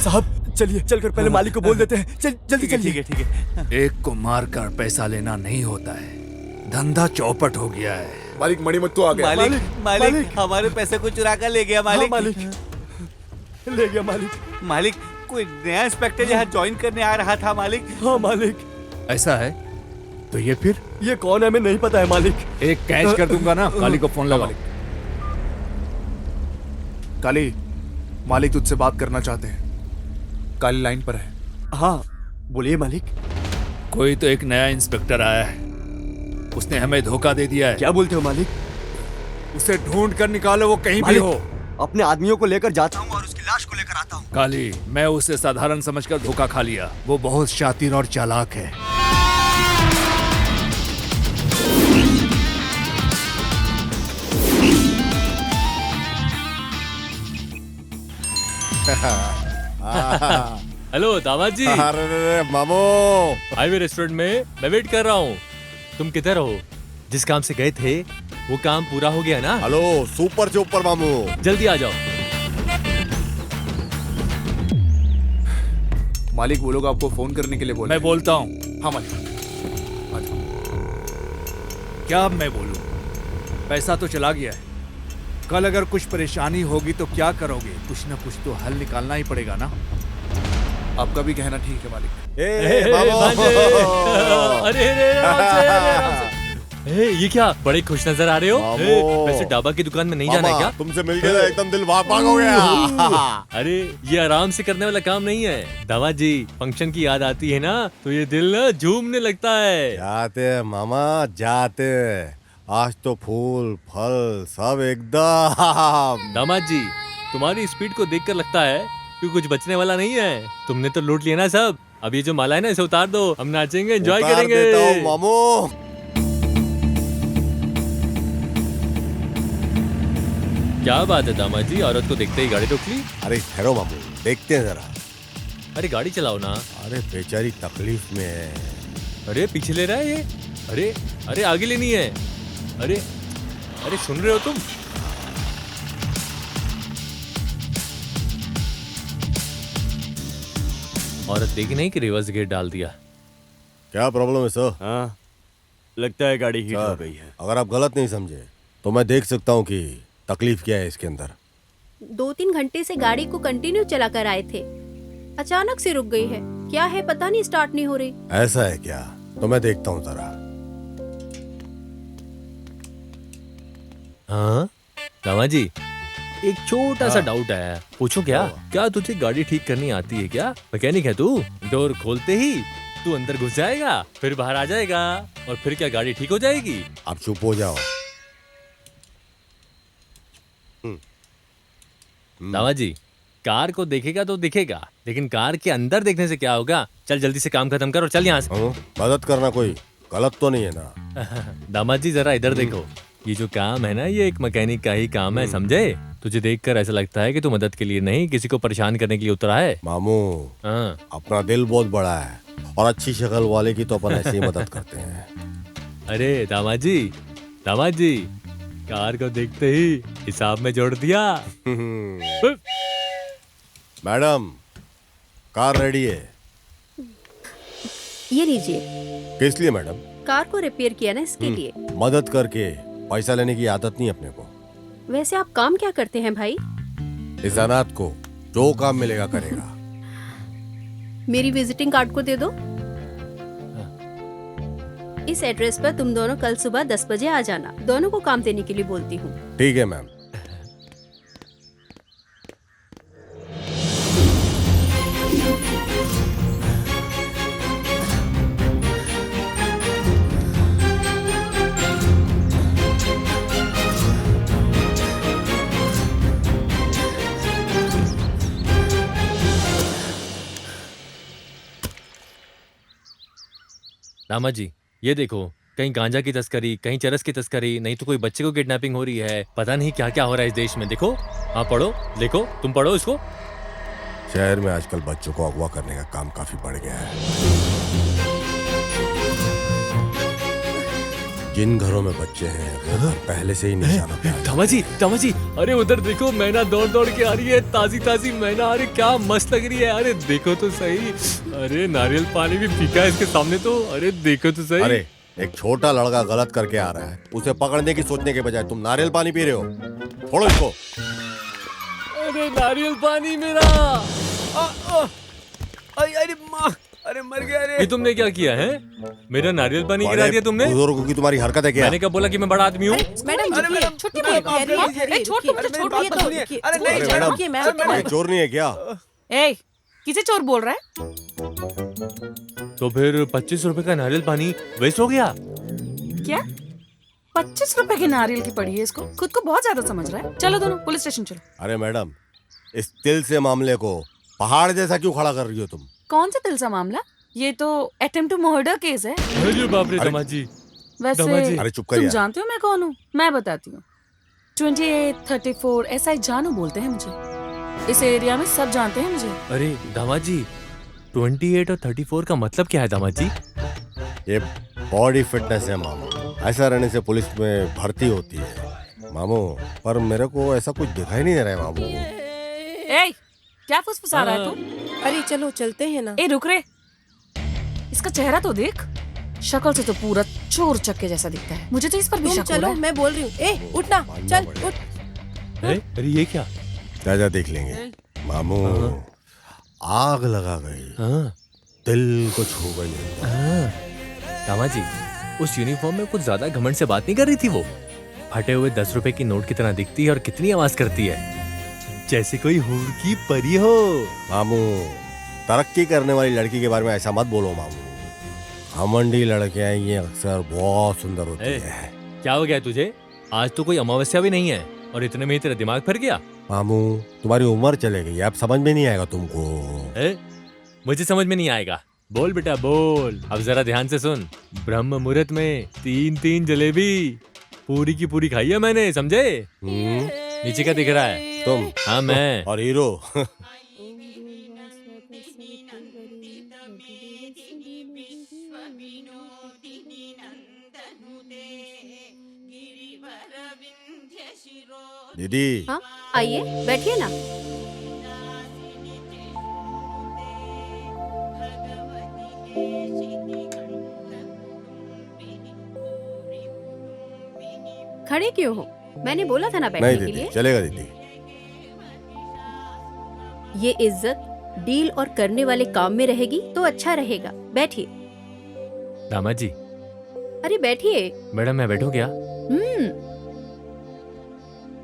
साहब चलिए, चलकर पहले मालिक को बोल देते हैं। जल्दी चलिए। ठीक है। एक को मारकर पैसा लेना नहीं होता है, धंधा चौपट हो गया है। मालिक मणिमुत्तु आ गया। मालिक हमारे पैसे को चुरा कर ले गया। मालिक ले गया मालिक। मालिक, कोई नया इंस्पेक्टर यहाँ ज्वाइन करने आ रहा था मालिक। हाँ मालिक। ऐसा है तो ये फिर ये कौन है हमें नहीं पता है मालिक। एक कैच कर दूंगा ना। काली को फोन लगा। काली, मालिक तुझसे बात करना चाहते हैं। काली लाइन पर है। हाँ बोलिए मालिक। कोई तो एक नया इंस्पेक्टर आया है, उसने हमें धोखा दे दिया है। क्या बोलते हो मालिक? उसे ढूंढ कर निकालो, वो कहीं भी हो। अपने आदमियों को लेकर जाता हूँ और उसकी लाश को लेकर आता हूँ। काली, मैं उसे साधारण समझकर धोखा खा लिया। वो बहुत शातिर और चालाक है। हेलो दामाद जी। अरे मामू, हाईवे रेस्टोरेंट में मैं वेट कर रहा हूँ। तुम किधर हो? जिस काम से गए थे वो काम पूरा हो गया ना? हेलो सुपर चुपर मामू, जल्दी आ जाओ। मालिक वो लोग आपको फोन करने के लिए बोले। मैं बोलता हूँ। हाँ मालिक। क्या अब मैं बोलूं? पैसा तो चला गया है। कल अगर कुछ परेशानी होगी तो क्या करोगे? कुछ न कुछ तो हल निकालना ही पड़ेगा ना। आपका भी कहना ठीक है मालिक। ये क्या बड़े खुश नजर आ रहे हो? वैसे डाबा की दुकान में नहीं जाना है क्या? तुमसे मिल गया एकदम दिल भाग भाग हो गया। अरे ये आराम से करने वाला काम नहीं है दामाद जी। फंक्शन की याद आती है ना तो ये दिल ना झूमने लगता है। जाते मामा जाते, आज तो फूल फल सब एकदम। दामाद जी, तुम्हारी स्पीड को देखकर लगता है कि कुछ बचने वाला नहीं है। तुमने तो लूट लिया ना सब। अब ये जो माला है ना इसे उतार दो, हम नाचेंगे, एंजॉय करेंगे। देता हूं मामू। क्या बात है दामाद जी, औरत को देखते ही गाड़ी रोक ली? अरे ठहरो मामू, देखते हैं जरा। अरे गाड़ी चलाओ ना। अरे बेचारी तकलीफ में है। अरे पीछे ले रहा है ये। अरे अरे आगे लेनी है। अरे अरे सुन रहे हो तुम? औरत देखी नहीं कि रिवर्स गेट डाल दिया। क्या प्रॉब्लम है सर? हाँ लगता है गाड़ी हीट हो गई है। अगर आप गलत नहीं समझे तो मैं देख सकता हूँ कि तकलीफ क्या है इसके अंदर। 2-3 घंटे से गाड़ी को कंटिन्यू चला कर आए थे, अचानक से रुक गई है। क्या है पता नहीं, स्टार्ट नहीं हो रही। ऐसा है क्या? तो मैं देखता हूँ जरा। हाँ दामाद जी, एक छोटा सा डाउट आया, पूछूं क्या? क्या तुझे गाड़ी ठीक करनी आती है क्या? मैकेनिक है तू? डोर खोलते ही तू अंदर घुस जाएगा, फिर बाहर आ जाएगा और फिर क्या गाड़ी ठीक हो जाएगी? आप चुप हो जाओ। दामाद जी, कार को देखेगा तो दिखेगा, लेकिन कार के अंदर देखने से क्या होगा? चल जल्दी से काम खत्म कर और चल यहाँ से। मदद करना कोई गलत तो नहीं है ना? दामाद जी जरा इधर देखो, ये जो काम है ना ये एक मैकेनिक का ही काम है, समझे? तुझे देखकर ऐसा लगता है कि तू मदद के लिए नहीं किसी को परेशान करने के लिए उतरा है। मामू, अपना दिल बहुत बड़ा है और अच्छी शक्ल वाले की तो अपन ऐसे ही मदद करते हैं। अरे दामाद जी, कार को देखते ही हिसाब में जोड़ दिया। मैडम, कार रेडी है। ये लीजिए। किस लिए मैडम? कार को रिपेयर किया ना, इसके लिए। मदद करके पैसा लेने की आदत नहीं अपने को। वैसे आप काम क्या करते हैं भाई? इस अनाथ को जो काम मिलेगा करेगा। मेरी विजिटिंग कार्ड को दे दो। इस एड्रेस पर तुम दोनों कल सुबह 10 बजे आ जाना। दोनों को काम देने के लिए बोलती हूँ। ठीक है मैम। रामा जी, ये देखो, कहीं गांजा की तस्करी, कहीं चरस की तस्करी, नहीं तो कोई बच्चे को किडनैपिंग हो रही है। पता नहीं क्या क्या हो रहा है इस देश में। देखो, हाँ पढ़ो, देखो, तुम पढ़ो इसको। शहर में आजकल बच्चों को अगवा करने का काम काफी बढ़ गया है। जिन घरों में बच्चे हैं वो घर पहले से ही निशाना पे आ दामा जी, अरे उधर देखो, मैना दौड़ दौड़ के आ रही है, ताजी ताजी मैना। अरे क्या मस्त लग रही है। अरे देखो तो सही। अरे नारियल पानी भी फीका है इसके सामने तो। अरे देखो तो सही। अरे एक छोटा लड़का गलत करके आ रहा है, उसे पकड़ने की सोचने के बजाय तुम नारियल पानी पी रहे हो। छोड़ो इसको। अरे नारियल पानी मेरा। अरे माँ, अरे मर गया रे। ये तुमने क्या किया है? मेरा नारियल पानी गिरा दिया तुमने। बुजुर्गों की तुम्हारी हरकत है क्या? मैंने कब बोला कि मैं बड़ा आदमी हूँ? मैडम छुट्टी नहीं चोर नहीं है क्या? किसे चोर बोल रहा है? तो फिर 25 रुपए का नारियल पानी वेस्ट हो गया क्या? 25 रुपए की नारियल की पड़ी है इसको। खुद को बहुत ज्यादा समझ रहा है। चलो दोनों पुलिस स्टेशन चलो। अरे मैडम, इस तिल से मामले को पहाड़ जैसा क्यों खड़ा कर रही हो तुम? कौन सा तिल सा मामला? ये तो अटेम्प्ट टू मर्डर केस है। अरे बाप रे दामाद जी। वैसे अरे चुप कर तुम यार। जानते हो मैं कौन हूँ? मैं बताती हूँ। 28, 34 SI जानू बोलते हैं मुझे। इस एरिया में सब जानते हैं मुझे। अरे दामाद जी, 28 और 34 का मतलब क्या है दामाद जी? ये बॉडी फिटनेस है मामू। ऐसा रहने से पुलिस में भर्ती होती है मामू। पर मेरे को ऐसा कुछ दिखाई नहीं दे रहा है मामू। ए, क्या फुसफुसा रहा है तू? अरे चलो चलते हैं ना। ए रुक रे, इसका चेहरा तो देख। शक्ल से तो पूरा चोर चक्के जैसा दिखता है। मुझे तो इस पर भी शक हो रहा है। मैं बोल रही हूँ। ए उठना, चल उठ। अरे ये क्या? दादा देख लेंगे मामू। आग लगा गई, दिल को छू गई। दामाद जी, उस यूनिफॉर्म में कुछ ज्यादा घमंड से बात नहीं कर रही थी वो? फटे हुए 10 रुपए की नोट की तरह दिखती है और कितनी आवाज करती है, जैसे कोई हूर की परी हो। मामू, तरक्की करने वाली लड़की के बारे में ऐसा मत बोलो मामू। घमंडी लड़कियां ये अक्सर बहुत सुंदर होती है। क्या हो गया तुझे? आज तो कोई अमावस्या भी नहीं है और इतने में ही तेरा दिमाग फिर गया। मामू, तुम्हारी उम्र चले गई, अब समझ में नहीं आएगा तुमको। मुझे समझ में नहीं आएगा। बोल बेटा बोल। अब जरा ध्यान से सुन। ब्रह्म मुहूर्त में 3 जलेबी पूरी की पूरी खाई है मैंने, समझे? नीचे क्या दिख रहा है? तुम। हाँ मैं। और हीरो। दीदी। हाँ आइए, बैठिए ना। खड़े क्यों हो? मैंने बोला था ना बैठने नहीं के दीदी, लिए। चलेगा दीदी। ये इज्जत डील और करने वाले काम में रहेगी तो अच्छा रहेगा। बैठिए। दामाद जी। अरे बैठिए। मैडम मैं बैठूं क्या?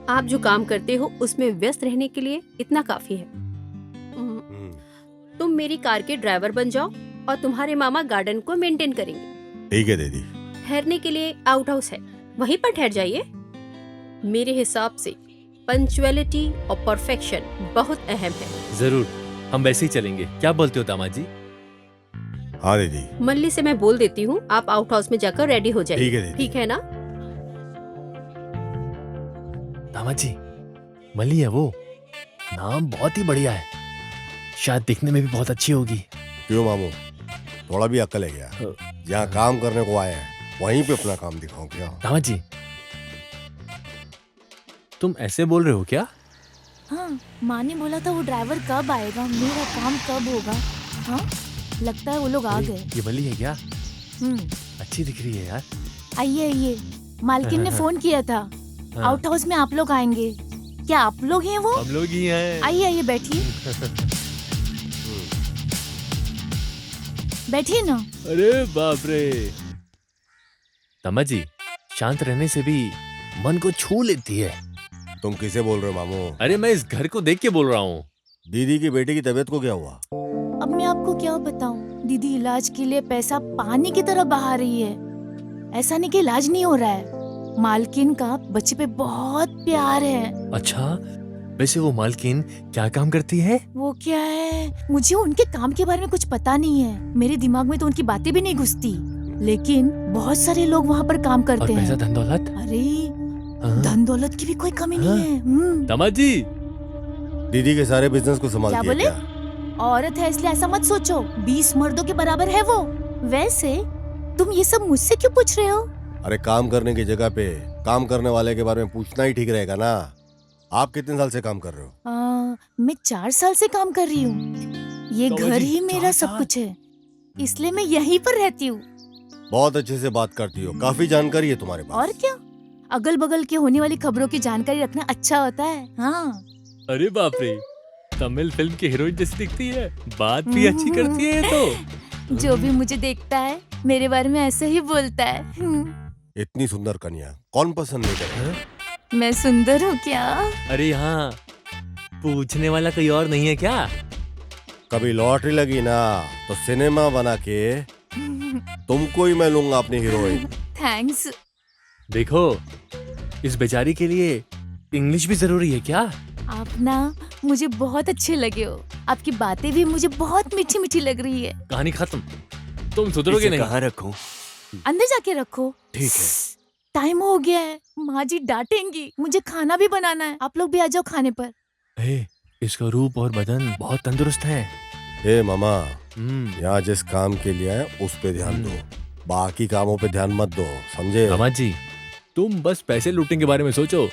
आप जो काम करते हो उसमें व्यस्त रहने के लिए इतना काफी है। तुम मेरी कार के ड्राइवर बन जाओ और तुम्हारे मामा गार्डन को मेंटेन करेंगे। ठीक है दीदी। ठहरने के लिए आउट हाउस है, वहीं पर ठहर जाइए। मेरे हिसाब से पंक्चुअलिटी और परफेक्शन बहुत अहम है। जरूर, हम वैसे ही चलेंगे। क्या बोलते हो दामाद जी? हाँ दीदी। मल्ली से मैं बोल देती हूँ, आप आउट हाउस में जाकर रेडी हो जाइए। ठीक है दीदी। ठीक है ना? दामाद जी, मल्ली है वो। नाम बहुत ही बढ़िया है, शायद दिखने में भी बहुत अच्छी होगी। क्यों मामू, थोड़ा भी अक्ल है क्या? जहाँ काम करने को आए हैं वहीं पे अपना काम दिखाओ क्या? दामाद जी, तुम ऐसे बोल रहे हो क्या? हाँ, माँ ने बोला था वो ड्राइवर कब आएगा, मेरा काम कब होगा। हाँ, लगता है वो लोग आ गए। ये मल्ली है क्या? अच्छी दिख रही है यार। आइए आइए, मालकिन ने फोन किया था, हाँ। आउट हाउस में आप लोग आएंगे। क्या आप लोग हैं वो? हम लोग ही हैं। आइए आइए, बैठिए बैठिए ना। अरे बाप रे। तमा जी, शांत रहने से भी मन को छू लेती है। तुम किसे बोल रहे हो मामू? अरे मैं इस घर को देख के बोल रहा हूँ। दीदी की बेटी की तबीयत को क्या हुआ? अब मैं आपको क्या बताऊं, दीदी इलाज के लिए पैसा पानी की तरह बहा रही है। ऐसा नहीं कि इलाज नहीं हो रहा है, मालकिन का बच्चे पे बहुत प्यार है। अच्छा, वैसे वो मालकिन क्या काम करती है? वो क्या है, मुझे उनके काम के बारे में कुछ पता नहीं है। मेरे दिमाग में तो उनकी बातें भी नहीं घुसती, लेकिन बहुत सारे लोग वहाँ पर काम करते और पैसा हैं। धन दौलत? अरे धन दौलत की भी कोई कमी नहीं है। तमा जी, दीदी के सारे बिजनेस को क्या संभालती है बोले? क्या? औरत है इसलिए ऐसा मत सोचो, 20 मर्दों के बराबर है वो। वैसे तुम ये सब मुझसे क्यों पूछ रहे हो? अरे काम करने की जगह पे काम करने वाले के बारे में पूछना ही ठीक रहेगा ना। आप कितने साल से काम कर रहे हो? मैं 4 साल से काम कर रही हूँ। ये तो घर जी, ही मेरा 4 सब साल? कुछ है, इसलिए मैं यहीं पर रहती हूँ। बहुत अच्छे से बात करती हो, काफी जानकारी है तुम्हारे पास। और क्या, अगल बगल के होने वाली खबरों की जानकारी रखना अच्छा होता है। हाँ। अरे बाप रे, तमिल फिल्म की हीरोइन जैसी दिखती है, बात भी अच्छी करती है ये तो। जो भी मुझे देखता है मेरे बारे में ऐसे ही बोलता है। इतनी सुंदर कन्या कौन पसंद नहीं करे? मैं सुंदर हूँ क्या? अरे यहाँ पूछने वाला कोई और नहीं है क्या? कभी लॉटरी लगी ना तो सिनेमा बना के तुमको ही मैं लूंगा अपनी हीरोइन। थैंक्स। देखो, इस बेचारी के लिए इंग्लिश भी जरूरी है क्या? आप ना मुझे बहुत अच्छे लगे हो, आपकी बातें भी मुझे बहुत मीठी मीठी लग रही है। कहानी खत्म, तुम सुधरोगे नहीं। कहाँ रखूं? अंदर जाके रखो। ठीक है। टाइम हो गया है, माँ जी डांटेंगी, मुझे खाना भी बनाना है। आप लोग भी आ जाओ खाने पर। इसका रूप और बदन बहुत तंदुरुस्त है। ए मामा, यहाँ जिस काम के लिए आए उस पे ध्यान दो, बाकी कामों पे ध्यान मत दो, समझे? मामा जी, तुम बस पैसे लूटने के बारे में सोचो।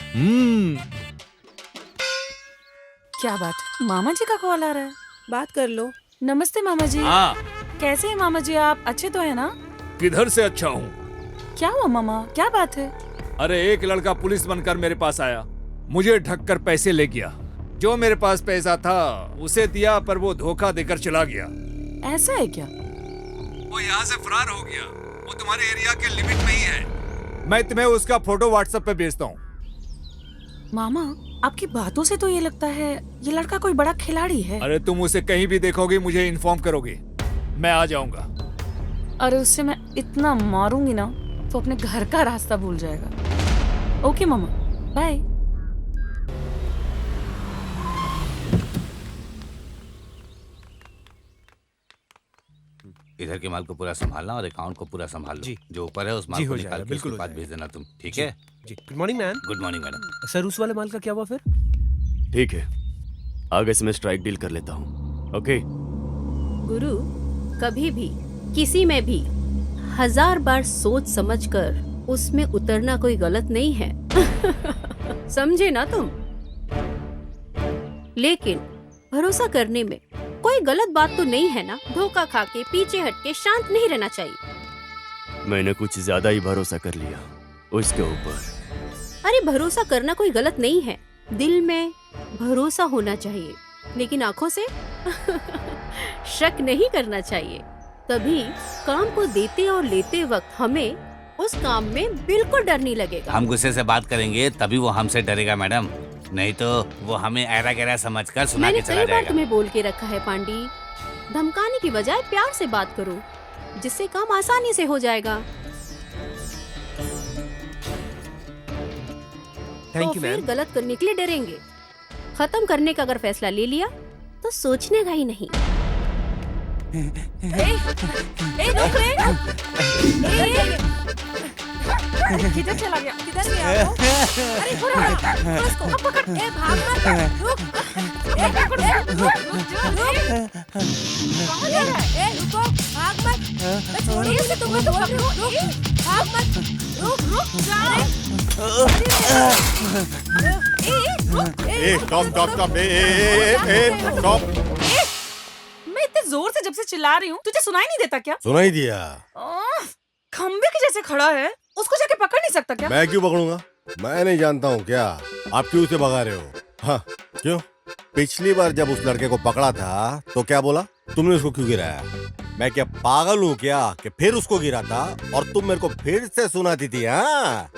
क्या बात, मामा जी का कॉल आ रहा है, बात कर लो। नमस्ते मामा जी। हाँ। कैसे हैं मामा जी आप? अच्छे तो है ना? किधर से अच्छा हूँ? क्या हुआ मामा, क्या बात है? अरे एक लड़का पुलिस बनकर मेरे पास आया, मुझे ढककर पैसे ले गया। जो मेरे पास पैसा था उसे दिया, पर वो धोखा देकर चला गया। ऐसा है क्या? वो यहाँ से फरार हो गया। वो तुम्हारे एरिया के लिमिट में ही है। मैं तुम्हें उसका फोटो व्हाट्सएप पे भेजता हूँ। मामा, आपकी बातों से तो ये लगता है ये लड़का कोई बड़ा खिलाड़ी है। अरे तुम उसे कहीं भी देखोगे मुझे इन्फॉर्म करोगे, मैं आ जाऊंगा। अरे उससे मैं इतना मारूंगी ना तो अपने घर का रास्ता भूल जाएगा। ओके मामा, बाय। इधर के माल को पूरा संभालना और अकाउंट को पूरा संभाल लो। जी। जो ऊपर है उस माल जी, को हो निकाल जाएगा, के बिल्कुल उसके हो बाद जाएगा। भेज देना तुम, ठीक जी, है? जी। Good morning ma'am. Good morning madam. Sir, उस वाले माल का क्या हुआ फिर? ठीक है, आगे से मैं स्ट्राइक डील कर लेता हूँ। ओके। गुरु, कभी भी किसी में भी 1000 बार सोच समझकर उसमें उतरना कोई गलत नहीं है। समझे ना तुम? लेकिन भरोसा करने में कोई गलत बात तो नहीं है ना? धोखा खा के पीछे हट के शांत नहीं रहना चाहिए। मैंने कुछ ज्यादा ही भरोसा कर लिया उसके ऊपर। अरे भरोसा करना कोई गलत नहीं है, दिल में भरोसा होना चाहिए, लेकिन आंखों से शक नहीं करना चाहिए। तभी काम को देते और लेते वक्त हमें उस काम में बिल्कुल डर नहीं लगेगा। हम गुस्से से बात करेंगे तभी वो हमसे डरेगा मैडम, नहीं तो वो हमें ऐरा गैरा समझकर सुना मैंने के चला कई बार जाएगा। तुम्हें बोल के रखा है पांडी, धमकाने की बजाय प्यार से बात करो, जिससे काम आसानी से हो जाएगा। तो फिर गलत करने के लिए डरेंगे। खत्म करने का अगर फैसला ले लिया तो सोचने का ही नहीं। रुक रे। किधर चला गया? किधर गया वो? अरे थोड़ा उसको अब पकड़। भाग मत, रुक। पकड़, रुक। कहाँ जा रहा है? रुको, भाग मत। मैं छोड़ी उसे, तुम्हें तो पकड़ो। भाग मत, रुक जा। स्टॉप। मैं इतने जोर से जब से चिल्ला रही हूँ तुझे सुनाई नहीं देता क्या? सुनाई दिया। खंबे के जैसे खड़ा है, उसको जाके पकड़ नहीं सकता क्या? मैं क्यों पकड़ूंगा? मैं नहीं जानता हूँ क्या? आप क्यों उसे भगा रहे हो? हाँ, क्यों? पिछली बार जब उस लड़के को पकड़ा था तो क्या बोला? तुमने उसको क्यों गिराया? मैं क्या पागल हूँ क्या कि फिर उसको गिरा था और तुम मेरे को फिर से सुनाती थी? हाँ,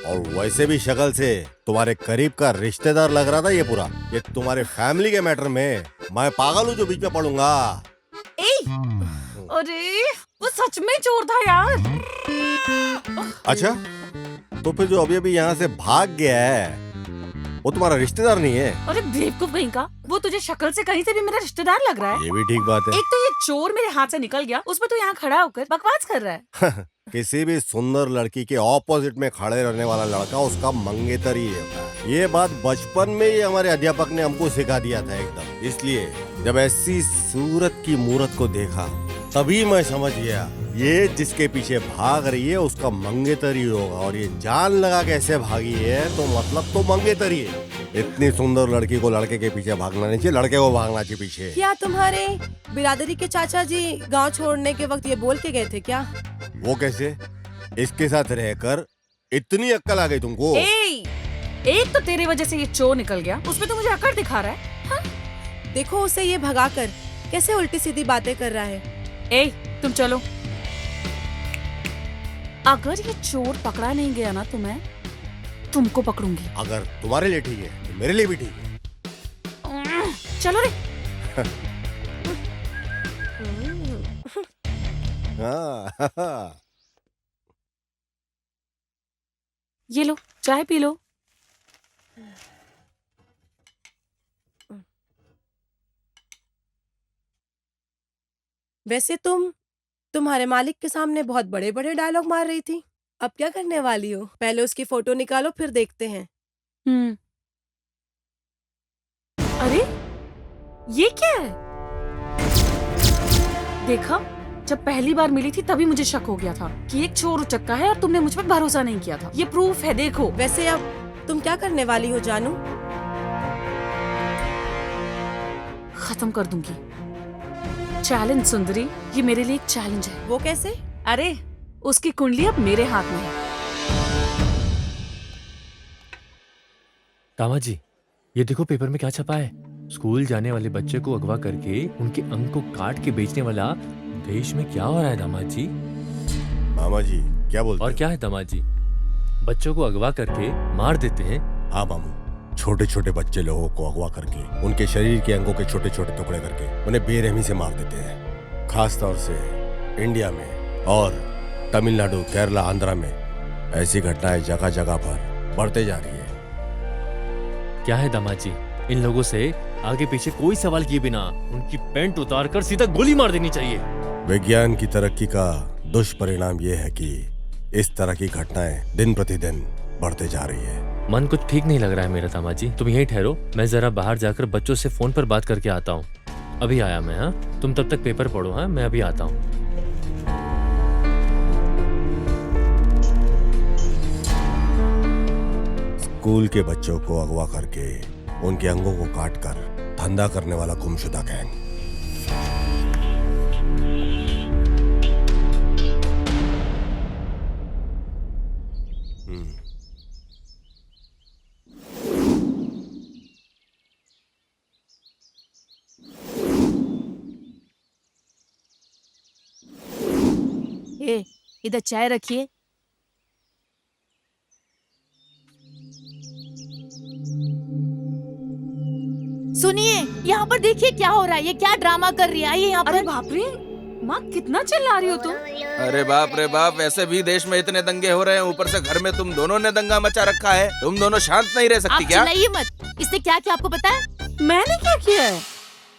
और वैसे भी शक्ल से तुम्हारे करीब का रिश्तेदार लग रहा था ये पूरा। ये तुम्हारे फैमिली के मैटर में मैं पागल हूँ जो बीच में पड़ूंगा। अरे वो सच में चोर था यार। अच्छा, तो फिर जो अभी अभी यहाँ से भाग गया है वो तुम्हारा रिश्तेदार नहीं है? अरे बेवकूफ कहीं का, वो तुझे शक्ल से कहीं से भी मेरा रिश्तेदार लग रहा है। ये भी ठीक बात है। एक तो ये चोर मेरे हाथ से निकल गया, उसमें तो यहाँ खड़ा होकर बकवास कर रहा है। किसी भी सुंदर लड़की के ऑपोजिट में खड़े रहने वाला लड़का उसका मंगेतर ही है। ये बात बचपन में ही हमारे अध्यापक ने हमको सिखा दिया था एकदम। इसलिए जब ऐसी सूरत की मूरत को देखा तभी मैं समझ गया ये जिसके पीछे भाग रही है उसका मंगेतर ही होगा। और ये जान लगा कैसे भागी है तो मतलब तो मंगेतर ही है। इतनी सुंदर लड़की को लड़के के पीछे भागना नहीं चाहिए, लड़के को भागना चाहिए पीछे। क्या तुम्हारे बिरादरी के चाचा जी गांव छोड़ने के वक्त ये बोल के गए थे क्या? वो कैसे? इसके साथ रहकर इतनी अक्ल आ गई तुमको? एक तो तेरी वजह से ये चोर निकल गया, उसमें तो मुझे अकड़ दिखा रहा है। हाँ? देखो उसे ये भगाकर कैसे उल्टी सीधी बातें कर रहा है। तुम चलो। अगर ये चोर पकड़ा नहीं गया ना तो मैं तुमको पकड़ूंगी। अगर तुम्हारे लिए ठीक है तो मेरे लिए भी ठीक है। चलो रे। ये लो चाय पी लो। वैसे तुम्हारे मालिक के सामने बहुत बड़े बड़े डायलॉग मार रही थी, अब क्या करने वाली हो? पहले उसकी फोटो निकालो फिर देखते हैं। अरे ये क्या है? देखा, जब पहली बार मिली थी तभी मुझे शक हो गया था कि एक चोर उचक्का है और तुमने मुझ पर भरोसा नहीं किया था। ये प्रूफ है, देखो। वैसे अब तुम क्या करने वाली हो जानू? खत्म कर दूंगी। चैलेंज सुंदरी, ये मेरे लिए एक चैलेंज है। वो कैसे? अरे उसकी कुंडली अब मेरे हाथ में है। दामाद जी, ये देखो पेपर में क्या छपा है। स्कूल जाने वाले बच्चे को अगवा करके उनके अंग को काट के बेचने वाला देश में क्या हो रहा है दामाद जी? मामा जी क्या बोलते? और क्या है दामाद जी? बच्चों को अगवा करके मार देते हैं। हाँ मामू, छोटे छोटे बच्चे लोगों को अगवा करके उनके शरीर के अंगों के छोटे छोटे टुकड़े करके उन्हें बेरहमी से मार देते हैं। खास तौर से इंडिया में और तमिलनाडु, केरला, आंध्रा में ऐसी घटनाएं जगह जगह पर बढ़ते जा रही है। क्या है दामाद जी, इन लोगों से आगे पीछे कोई सवाल किए बिना उनकी पैंट उतार कर सीधा गोली मार देनी चाहिए। विज्ञान की तरक्की का दुष्परिणाम ये है कि इस तरह की घटनाएं दिन प्रतिदिन बढ़ते जा रही है। मन कुछ ठीक नहीं लग रहा है मेरा दामाद जी, तुम यहीं ठहरो, मैं जरा बाहर जाकर बच्चों से फोन पर बात करके आता हूँ। अभी आया मैं। हाँ, तुम तब तक पेपर पढ़ो। हाँ, मैं अभी आता हूँ। स्कूल के बच्चों को अगवा करके उनके अंगों को काटकर धंधा करने वाला गुमशुदा गैंग। इधर चाय रखिए। सुनिए, यहाँ पर देखिए क्या हो रहा है। ये क्या ड्रामा कर रही है? आइए यहाँ पर। अरे बाप रे, माँ कितना चिल्ला रही हो तुम? अरे बाप रे बाप, वैसे भी देश में इतने दंगे हो रहे हैं, ऊपर से घर में तुम दोनों ने दंगा मचा रखा है। तुम दोनों शांत नहीं रह सकती क्या? आप चिल्लाइए मत। इसने क्या किया आपको पता है? मैंने क्या किया है?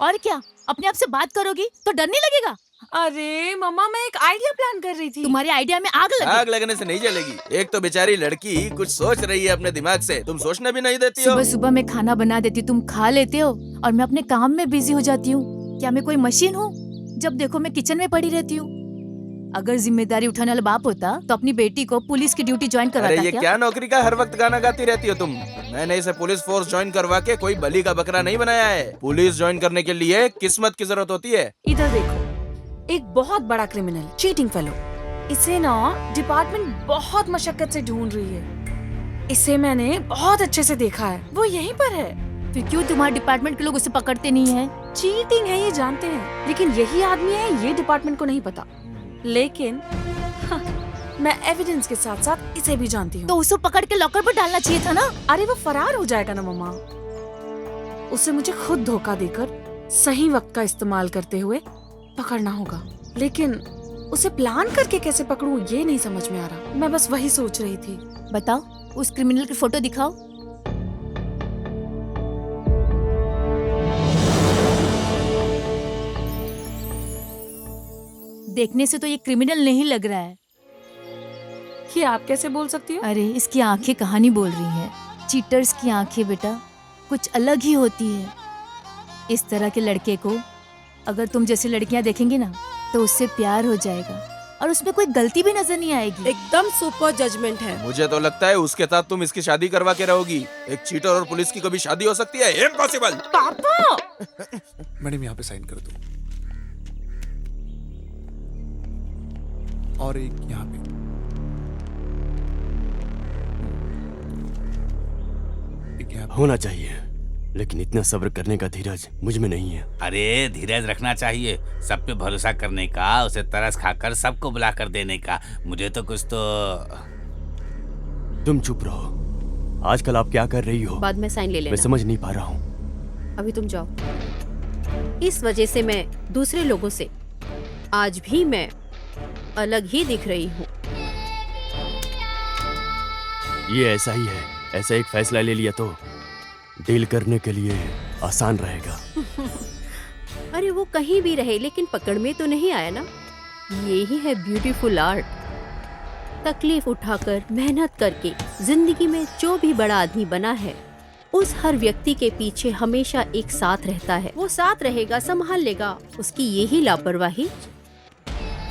और क्या, अपने आप से बात करोगी तो डर नहीं लगेगा? अरे मम्मा, मैं एक आइडिया प्लान कर रही थी। तुम्हारे आइडिया में आग लगी। आग लगने से नहीं जलेगी। एक तो बेचारी लड़की कुछ सोच रही है अपने दिमाग से, तुम सोचने भी नहीं देती हो। सुबह सुबह मैं खाना बना देती हूँ, तुम खा लेते हो और मैं अपने काम में बिजी हो जाती हूँ। क्या मैं कोई मशीन हूँ? जब देखो मैं किचन में पड़ी रहती हूँ। अगर जिम्मेदारी उठाने वाला बाप होता तो अपनी बेटी को पुलिस की ड्यूटी ज्वाइन करवाता। अरे ये क्या नौकरी का हर वक्त गाना गाती रहती हो तुम? मैंने इसे पुलिस फोर्स ज्वाइन करवा के कोई बलि का बकरा नहीं बनाया है। पुलिस ज्वाइन करने के लिए किस्मत की जरूरत होती है। इधर देखो, एक बहुत बड़ा क्रिमिनल, चीटिंग फेलो, इसे ना डिपार्टमेंट बहुत मशक्कत से ढूंढ रही है। इसे मैंने बहुत अच्छे से देखा है, वो यहीं पर है। फिर क्यों तुम्हारे डिपार्टमेंट के लोग उसे पकड़ते नहीं हैं? चीटिंग है ये जानते हैं, लेकिन यही आदमी है ये डिपार्टमेंट को नहीं पता। लेकिन हाँ, मैं एविडेंस के साथ साथ इसे भी जानती हूँ। तो उसे पकड़ के लॉकर पर डालना चाहिए था ना। अरे वो फरार हो जाएगा ना मम्मा। उसे मुझे खुद धोखा देकर सही वक्त का इस्तेमाल करते हुए पकड़ना होगा, लेकिन उसे प्लान करके कैसे पकड़ूं ये नहीं समझ में आ रहा। मैं बस वही सोच रही थी। बताओ, उस क्रिमिनल की फोटो दिखाओ। देखने से तो ये क्रिमिनल नहीं लग रहा है। ये आप कैसे बोल सकती हो? अरे इसकी आंखें कहानी बोल रही हैं। चीटर्स की आंखें बेटा कुछ अलग ही होती है। इस तरह के लड़के को अगर तुम जैसी लड़कियां देखेंगी ना तो उससे प्यार हो जाएगा और उसमें कोई गलती भी नजर नहीं आएगी। एकदम सुपर जजमेंट है। मुझे तो लगता है उसके साथ तुम इसकी शादी करवा के रहोगी। एक चीटर और पुलिस की कभी शादी हो सकती है? इम्पॉसिबल। पापा मैडम यहाँ पे साइन कर दो, और एक यहाँ पे। एक यहाँ पे। होना चाहिए, लेकिन इतना सब्र करने का धीरज मुझ में नहीं है। अरे धीरज रखना चाहिए, सब पे भरोसा करने का, उसे तरस खाकर सबको बुलाकर देने का। मुझे तो कुछ तो। तुम चुप रहो। आजकल आप क्या कर रही हो? बाद में साइन ले लेना। मैं समझ नहीं पा रहा हूँ। अभी तुम जाओ। इस वजह से मैं दूसरे लोगों से आज भी मैं अलग ही दिख रही हूँ। ये ऐसा ही है। ऐसा एक फैसला ले लिया तो डील करने के लिए आसान रहेगा। अरे वो कहीं भी रहे लेकिन पकड़ में तो नहीं आया ना। ये ही है ब्यूटीफुल आर्ट। तकलीफ उठाकर मेहनत करके जिंदगी में जो भी बड़ा आदमी बना है, उस हर व्यक्ति के पीछे हमेशा एक साथ रहता है। वो साथ रहेगा, संभाल लेगा। उसकी यही लापरवाही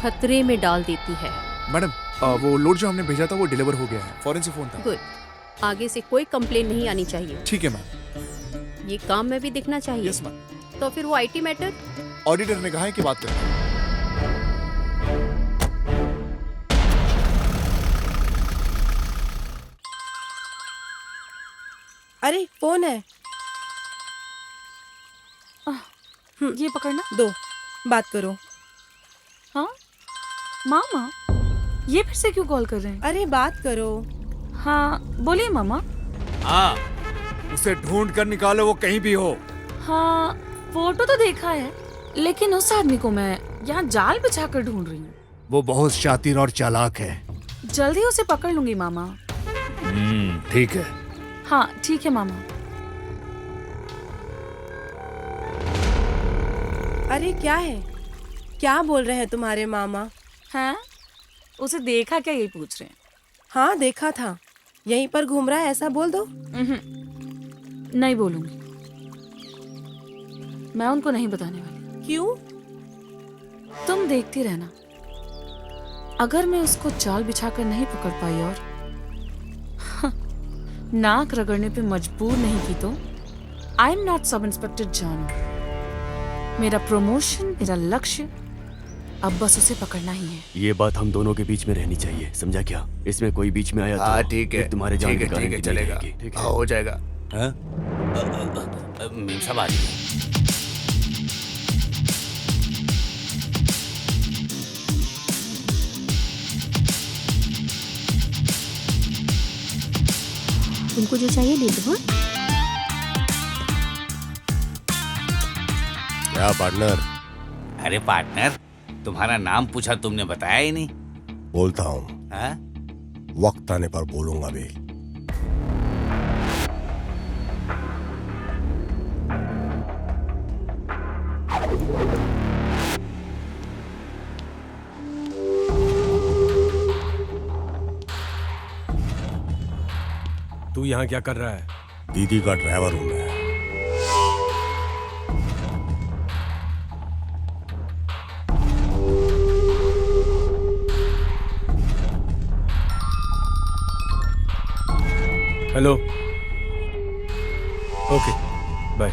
खतरे में डाल देती है। मैडम वो लोड जो हमने भेजा था वो डिलीवर हो गया है। फॉरेन से फोन था। गुड। आगे से कोई कंप्लेन नहीं आनी चाहिए। ठीक है मैम। ये काम में भी दिखना चाहिए। Yes ma'am. तो फिर वो आईटी मैटर ऑडिटर ने कहा है कि बात करें। अरे फोन है। ये पकड़ना। दो, बात करो। हाँ मामा, ये फिर से क्यों कॉल कर रहे हैं? अरे बात करो। हाँ बोलिए मामा। हाँ, उसे ढूंढ कर निकालो, वो कहीं भी हो। हाँ फोटो तो देखा है, लेकिन उस आदमी को मैं यहाँ जाल बिछा कर ढूंढ रही हूँ। वो बहुत शातिर और चालाक है। जल्दी उसे पकड़ लूंगी मामा। ठीक है। हाँ ठीक है मामा। अरे क्या है? क्या बोल रहे हैं तुम्हारे मामा? हैं? उसे देखा क्या, यही पूछ रहे हैं। हाँ देखा था, यहीं पर घूम रहा है, ऐसा बोल दो। नहीं बोलूंगी, मैं उनको नहीं बताने वाली। क्यों? तुम देखती रहना। अगर मैं उसको जाल बिछाकर नहीं पकड़ पाई और नाक रगड़ने पे मजबूर नहीं की तो I am not sub inspector जानू। मेरा प्रमोशन, मेरा लक्ष्य अब बस उसे पकड़ना ही है। ये बात हम दोनों के बीच में रहनी चाहिए, समझा क्या? इसमें कोई बीच में आया तो ठीक है, तुम्हारे जान के कारण चलेगा। ठीक है, हो जाएगा। मीम साहब आ रही है। तुमको जो चाहिए ले दो। क्या पार्टनर? अरे पार्टनर, तुम्हारा नाम पूछा, तुमने बताया ही नहीं। बोलता हूँ, वक्त आने पर बोलूंगा भी। तू यहाँ क्या कर रहा है? दीदी का ड्राइवर हूं मैं। हेलो। Okay bye.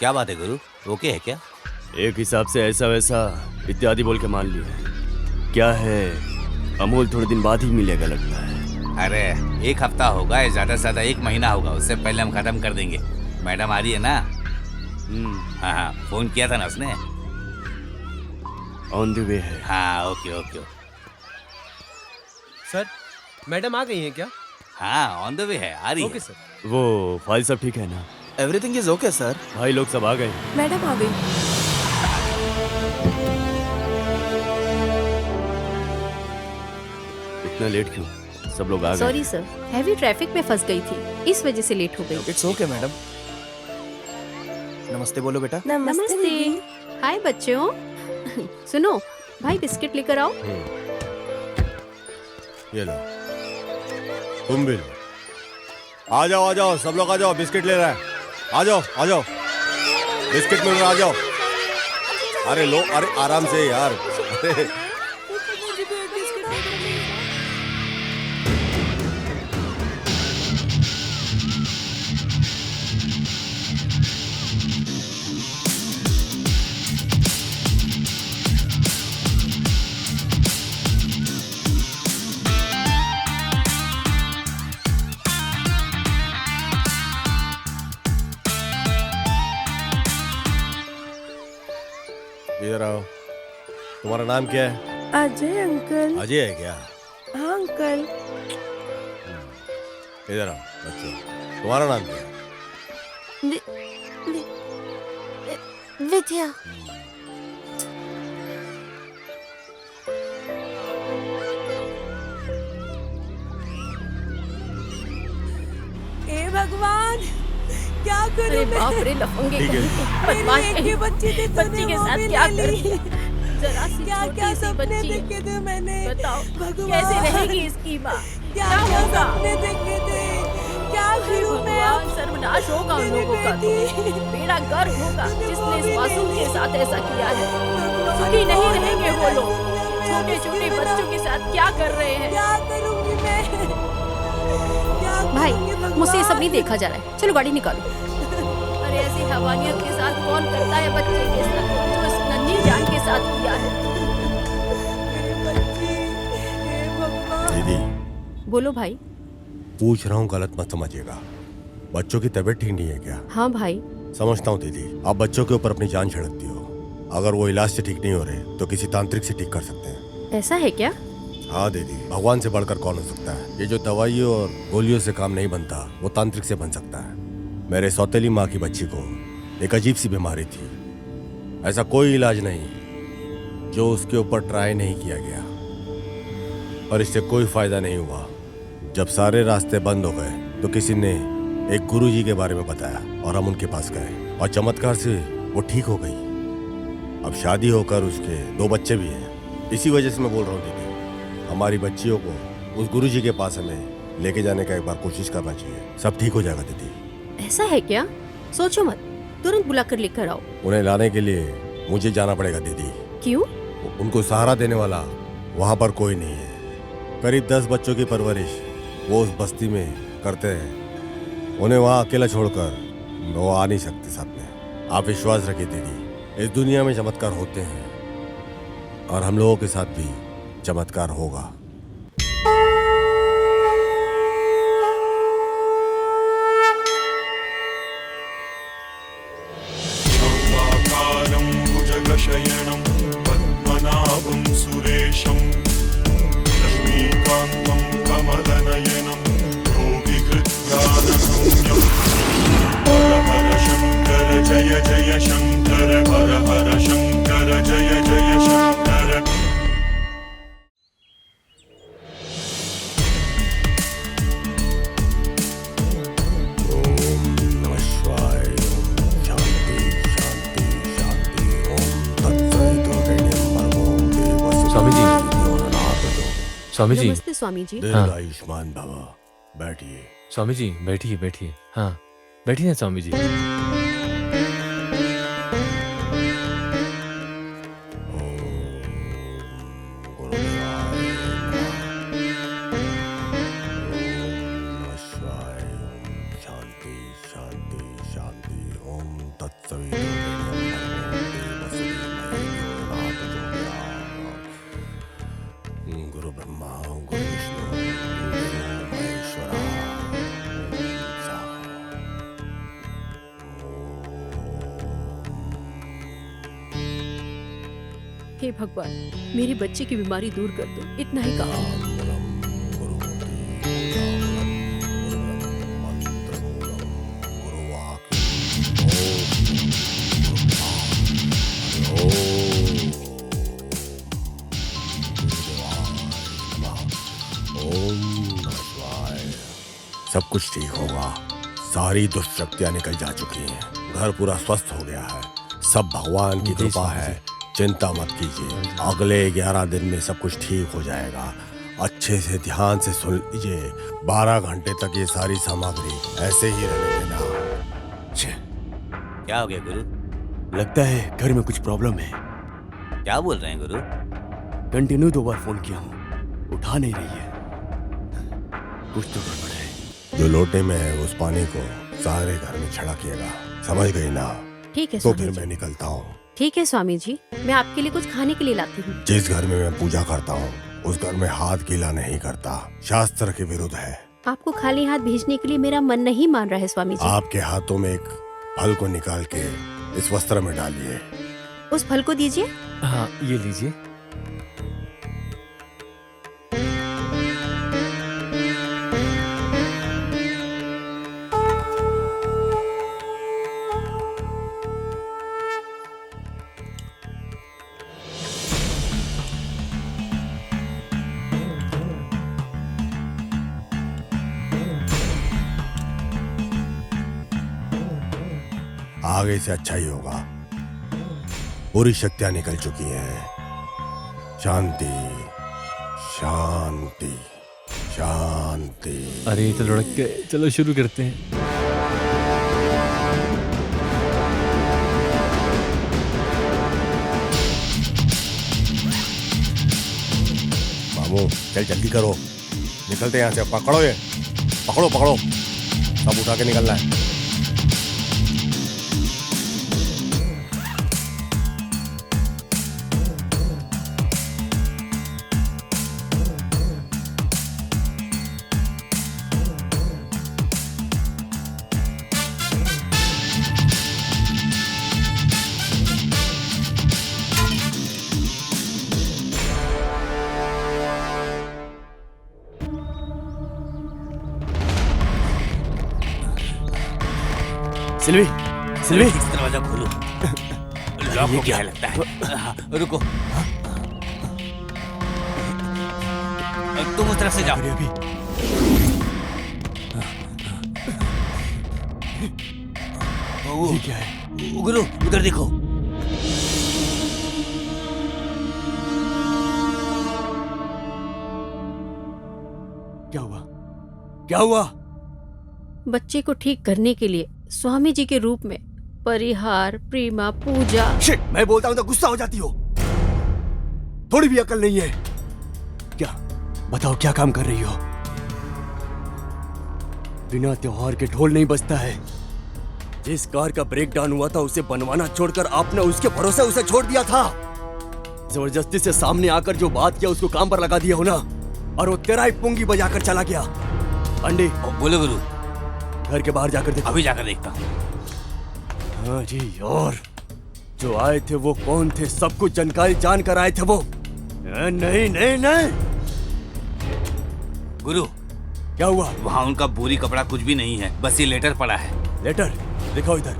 क्या बात है गुरु, ओके है क्या? एक हिसाब से ऐसा वैसा इत्यादि बोल के मान लिया। क्या है, अमोल थोड़े दिन बाद ही मिलेगा लगता है। अरे 1 हफ्ता होगा या ज्यादा से ज्यादा 1 महीना होगा, उससे पहले हम खत्म कर देंगे। मैडम आ रही है ना? हाँ हाँ, फोन किया था ना उसने। ऑन द वे है। हाँ ओके ओके। सर मैडम आ गई हैं क्या? हाँ ऑन द वे है, आ रही है। Okay sir. वो फाइल सब ठीक है ना? Everything is okay sir. भाई लोग सब आ गए। मैडम आ गई। इतना लेट क्यों? सब लोग आ गए। सॉरी सर, हैवी ट्रैफिक में फंस गई थी, इस वजह से लेट हो गई। It's okay madam. नमस्ते बोलो बेटा। नमस्ते। हाय बच्चों। सुनो, भाई बिस्किट लेकर आओ। ये लो, तुम भी लो। आ जाओ सब लोग आ जाओ, बिस्किट ले रहा है। आ जाओ बिस्किट मिल रहा, आ जाओ। अरे लो, अरे आराम से यार। अरे इधर आओ। तुम्हारा नाम क्या है? अजय अंकल। अजय है क्या? हाँ अंकल। इधर आओ बच्चों, तुम्हारा नाम क्या है? विद्या। हे भगवान, क्या करूं अरे मैं? बाप रे, लफंगे ठीक है। बदमाश मेरी एक ही बच्ची थी, बच्ची तूने के वो साथ भी क्या ले कर ली। दिया? जरा सी क्या छोटी क्या सी सपने बच्ची है। देखे थे मैंने? बताओ भगवान, कैसे रहेगी इसकी माँ? क्या क्या क्या होगा? सपने देखे थे? क्या अरे करूं मैं? भगवान, सर्वनाश होगा उन लोगों का तो। बेड़ा गर्क होगा जिसने इस मासूम के साथ ऐसा किया है। सुखी नहीं रहेंगे वो लोग। छोटे छोटे बच्चों के साथ क्या कर रहे हैं? क्या करूंगी मैं? भाई, मुझसे ये सब नहीं देखा जा रहा है, चलो गाड़ी निकालो। अरे ऐसी हवानियत के साथ कौन करता है बच्चे के साथ, जो इस नन्ही जान के साथ किया है? दीदी बोलो भाई। पूछ रहा हूँ, गलत मत समझिएगा। बच्चों की तबीयत ठीक नहीं है क्या? हाँ भाई। समझता हूँ दीदी, आप बच्चों के ऊपर अपनी जान छिड़कती हो। अगर वो इलाज से ठीक नहीं हो रहे तो किसी तांत्रिक से ठीक कर सकते हैं। ऐसा है क्या? हाँ दीदी, भगवान से बढ़कर कौन हो सकता है? ये जो दवाइयों और गोलियों से काम नहीं बनता, वो तांत्रिक से बन सकता है। मेरे सौतेली माँ की बच्ची को एक अजीब सी बीमारी थी। ऐसा कोई इलाज नहीं जो उसके ऊपर ट्राई नहीं किया गया, पर इससे कोई फायदा नहीं हुआ। जब सारे रास्ते बंद हो गए तो किसी ने एक गुरुजी के बारे में बताया और हम उनके पास गए और चमत्कार से वो ठीक हो गई। अब शादी होकर उसके 2 बच्चे भी हैं। इसी वजह से मैं बोल रहा हूँ दीदी, हमारी बच्चियों को उस गुरुजी के पास हमें लेके जाने का एक बार कोशिश करना चाहिए। सब ठीक हो जाएगा दीदी। ऐसा है क्या? सोचो मत, तुरंत बुलाकर लेकर आओ। उन्हें लाने के लिए मुझे जाना पड़ेगा दीदी। क्यों? उनको सहारा देने वाला वहाँ पर कोई नहीं है। करीब 10 बच्चों की परवरिश वो उस बस्ती में करते हैं। उन्हें वहाँ अकेला छोड़कर वो आ नहीं सकते साथ में। आप विश्वास रखिए दीदी, इस दुनिया में चमत्कार होते हैं और हम लोगों के साथ भी चमत्कार होगा। कालं भुजगशयनं पद्मनाभं सुरेशं लक्ष्मीकान्तं कमलनयनं योगिकृत्यानगम्यं हर हर शङ्कर जय जय शङ्कर हर हर शङ्कर जय जय शङ्कर। स्वामी जी। नमस्ते स्वामी जी। दीर्घायुष्मान भव। बैठिए स्वामी जी, बैठिए बैठिए। हाँ बैठिए ना स्वामी जी। सभी गुरु ब्रह्मा गुरु विष्णु गुरुदेवो महेश्वरा। हे भगवान, मेरी बच्ची की बीमारी दूर कर दो, इतना ही काफी है। सब कुछ ठीक होगा। सारी दुष्ट शक्तियां निकल जा चुकी हैं। घर पूरा स्वस्थ हो गया है। सब भगवान की कृपा है। चिंता मत कीजिए, अगले 11 दिन में सब कुछ ठीक हो जाएगा। अच्छे से ध्यान से सुन लीजिए। 12 घंटे तक ये सारी सामग्री ऐसे ही रहने देना। क्या हो गया गुरु? लगता है घर में कुछ प्रॉब्लम है। क्या बोल रहे हैं गुरु? कंटिन्यू 2 बार फोन किया हूँ, उठा नहीं रही है। कुछ तो गड़बड़ है। जो लोटे में है उस पानी को सारे घर में छिड़किएगा, समझ गई ना? ठीक है तो स्वामी फिर जी। मैं निकलता हूँ। ठीक है स्वामी जी, मैं आपके लिए कुछ खाने के लिए लाती हूँ। जिस घर में मैं पूजा करता हूँ उस घर में हाथ गीला नहीं करता, शास्त्र के विरुद्ध है। आपको खाली हाथ भेजने के लिए मेरा मन नहीं मान रहा है स्वामी जी। आपके हाथों में एक फल को निकाल के इस वस्त्र में डालिए। उस फल को दीजिए। हाँ, ये लीजिए। आगे से अच्छा ही होगा। पूरी शक्तियां निकल चुकी हैं। शांति शांति शांति। अरे ये तो लुढ़क गए, चलो शुरू करते हैं। मामू चल जल्दी करो, निकलते हैं यहाँ से। पकड़ो ये, पकड़ो पकड़ो, सब उठा के निकलना है। सिल्वी, सिल्वी, इस दरवाजा खोलो। लॉक हो गया लगता है। रुको, तुम उस तरफ से जाओ। अभी ये क्या है? गुरु उधर देखो। क्या हुआ? क्या हुआ? बच्चे को ठीक करने के लिए स्वामी जी के रूप में परिहार, प्रेमा, पूजा। शिट, मैं बोलता हूं तो गुस्सा हो जाती हो। थोड़ी भी अकल नहीं है क्या? बताओ क्या काम कर रही हो? बिना त्योहार के ढोल नहीं बजता है। जिस कार का ब्रेक डाउन हुआ था उसे बनवाना छोड़कर आपने उसके भरोसे उसे छोड़ दिया था। जबरदस्ती से सामने आकर जो बात किया उसको काम पर लगा दिया हो ना, और वो तेरा ही पुंगी बजाकर चला गया। अंडे बोलो गुरु। घर के बाहर जाकर देखो। अभी जाकर देखता हूँ। हाँ जी, और जो आए थे वो कौन थे? सब कुछ जानकारी जानकर आए थे वो। नहीं नहीं नहीं। गुरु क्या हुआ? वहाँ उनका बोरी कपड़ा कुछ भी नहीं है, बस ये लेटर पड़ा है। लेटर दिखाओ इधर।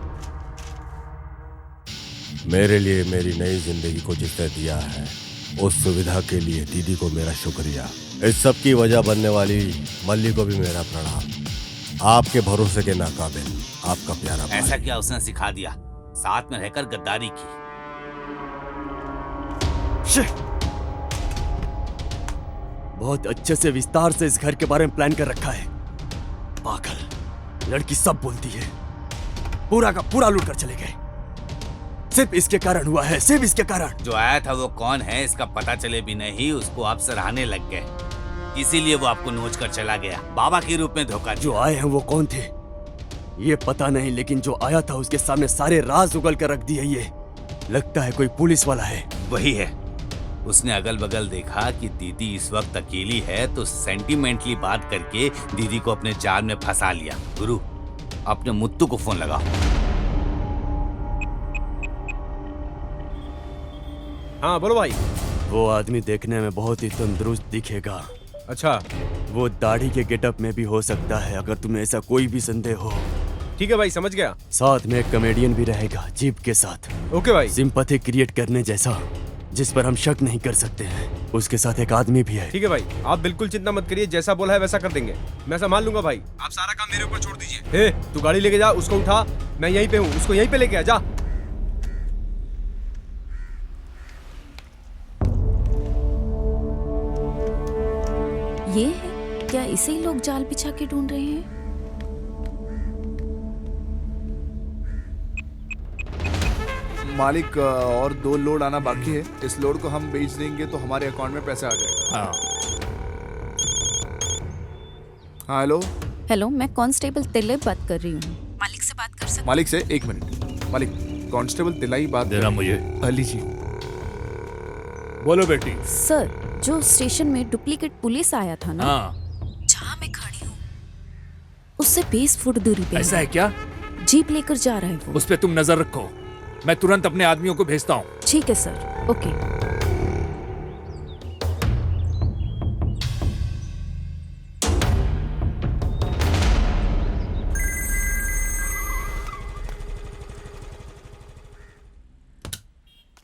मेरे लिए मेरी नई जिंदगी को जिसने दिया है उस सुविधा के लिए दीदी को मेरा शुक्रिया। इस सब की वजह बनने वाली मल्ली को भी मेरा प्रणाम। आपके भरोसे के नाकाबिल आपका प्यारा भाई। ऐसा क्या उसने सिखा दिया? साथ में रहकर गद्दारी की। बहुत अच्छे से विस्तार से इस घर के बारे में प्लान कर रखा है। पागल लड़की सब बोलती है। पूरा का पूरा लूट कर चले गए। सिर्फ इसके कारण हुआ है, सिर्फ इसके कारण। जो आया था वो कौन है इसका पता चले भी नहीं, उसको आप सराहने लग गए, इसीलिए वो आपको नोच कर चला गया। बाबा के रूप में धोखा। जो आए हैं वो कौन थे? ये पता नहीं, लेकिन जो आया था उसके सामने सारे राज उगल कर रख दिए। ये लगता है कोई पुलिस वाला है। वही है। उसने अगल बगल देखा कि दीदी इस वक्त अकेली है तो सेंटिमेंटली बात करके दीदी को अपने जाल में फंसा लिया। गुरु, अपने मुत्तू को फोन लगाओ। हाँ बोलो भाई। वो आदमी देखने में बहुत ही तंदुरुस्त दिखेगा। अच्छा, वो दाढ़ी के गेटअप में भी हो सकता है, अगर तुम्हें ऐसा कोई भी संदेह हो। ठीक है भाई, समझ गया। साथ में एक कॉमेडियन भी रहेगा जीप के साथ। ओके भाई। सिंपैथी क्रिएट करने जैसा, जिस पर हम शक नहीं कर सकते हैं। उसके साथ एक आदमी भी है। ठीक है भाई, आप बिल्कुल चिंता मत करिए, जैसा बोला है वैसा कर देंगे। मैं संभाल लूंगा भाई, आप सारा काम मेरे ऊपर छोड़ दीजिए। तू गाड़ी लेके जा, उसको उठा, मैं यहीं पे हूँ, उसको यहीं पे लेके आ जा। ये है क्या? इसे ही लोग जाल बिछा के ढूंढ रहे हैं। मालिक, और 2 लोड आना बाकी है। इस लोड को हम बेच देंगे तो हमारे अकाउंट में पैसे आ जाएगा। हाँ हेलो। हेलो, मैं कांस्टेबल तिलक बात कर रही हूँ। मालिक से बात कर सकते? मालिक से 1 मिनट। मालिक, कांस्टेबल तिलाई बात देना मुझे। लीजिए। बोलो बेटी। सर, जो स्टेशन में डुप्लीकेट पुलिस आया था ना, हाँ। जहाँ मैं खड़ी हूँ उससे 20 फुट दूरी पे ऐसा है क्या? जीप लेकर जा रहा है वो। उस पे तुम नजर रखो, मैं तुरंत अपने आदमियों को भेजता हूँ। ठीक है सर, ओके।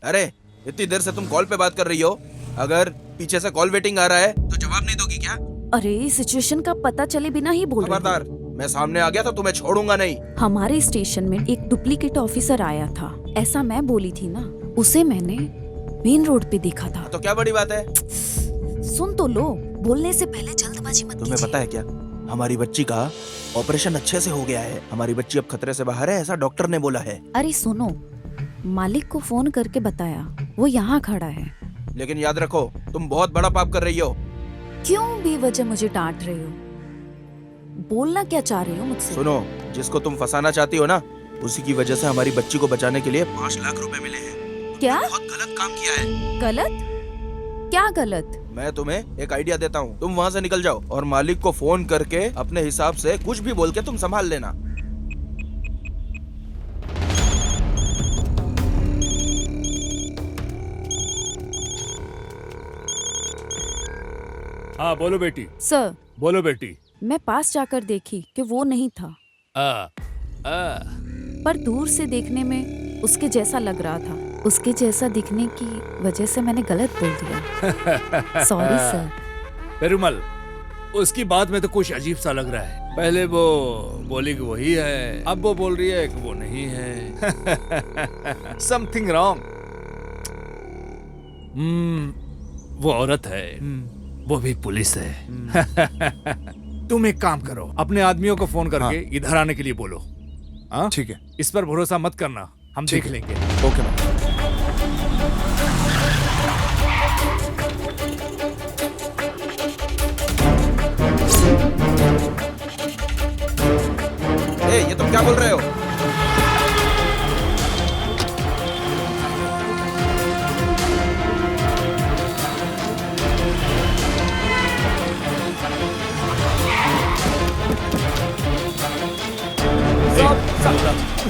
अरे इतनी देर से तुम कॉल पे बात कर रही हो, अगर पीछे से कॉल वेटिंग आ रहा है तो जवाब नहीं दोगी क्या? अरे सिचुएशन का पता चले बिना ही बोल रही हूँ। खबरदार, मैं सामने आ गया तो तुम्हें छोड़ूंगा नहीं। हमारे स्टेशन में एक डुप्लीकेट ऑफिसर आया था, ऐसा मैं बोली थी ना। उसे मैंने मेन रोड पे देखा था। तो क्या बड़ी बात है? सुन तो लो, बोलने से पहले जल्दबाजी मत तुम्हें पता है क्या, हमारी बच्ची का ऑपरेशन अच्छे से हो गया है। हमारी बच्ची अब खतरे से बाहर है, ऐसा डॉक्टर ने बोला है। अरे सुनो, मालिक को फोन करके बताया, वो यहाँ खड़ा है। लेकिन याद रखो, तुम बहुत बड़ा पाप कर रही हो। क्यों बेवजह मुझे डांट रहे हो? बोलना क्या चाह रहे हो मुझसे? सुनो, जिसको तुम फंसाना चाहती हो ना, उसी की वजह से हमारी बच्ची को बचाने के लिए 5 लाख रुपए मिले हैं। क्या? बहुत गलत काम किया है। गलत? क्या गलत? मैं तुम्हें एक आइडिया देता हूँ, तुम वहाँ से निकल जाओ और मालिक को फोन करके अपने हिसाब से कुछ भी बोल के तुम संभाल लेना। हाँ बोलो बेटी। सर। बोलो बेटी। मैं पास जाकर देखी कि वो नहीं था। पर दूर से देखने में उसके जैसा लग रहा था। उसके जैसा दिखने की वजह से मैंने गलत बोल दिया। Sorry sir. पेरुमल, उसकी बात में तो कुछ अजीब सा लग रहा है। पहले वो बोली कि वही है, अब वो बोल रही है कि वो नहीं है। Something wrong. वो औरत है, वो भी पुलिस है। तुम एक काम करो, अपने आदमियों को फोन करके इधर आने के लिए बोलो। हाँ ठीक है। इस पर भरोसा मत करना, हम देख लेंगे। Okay ma'am. ये तुम क्या बोल रहे हो?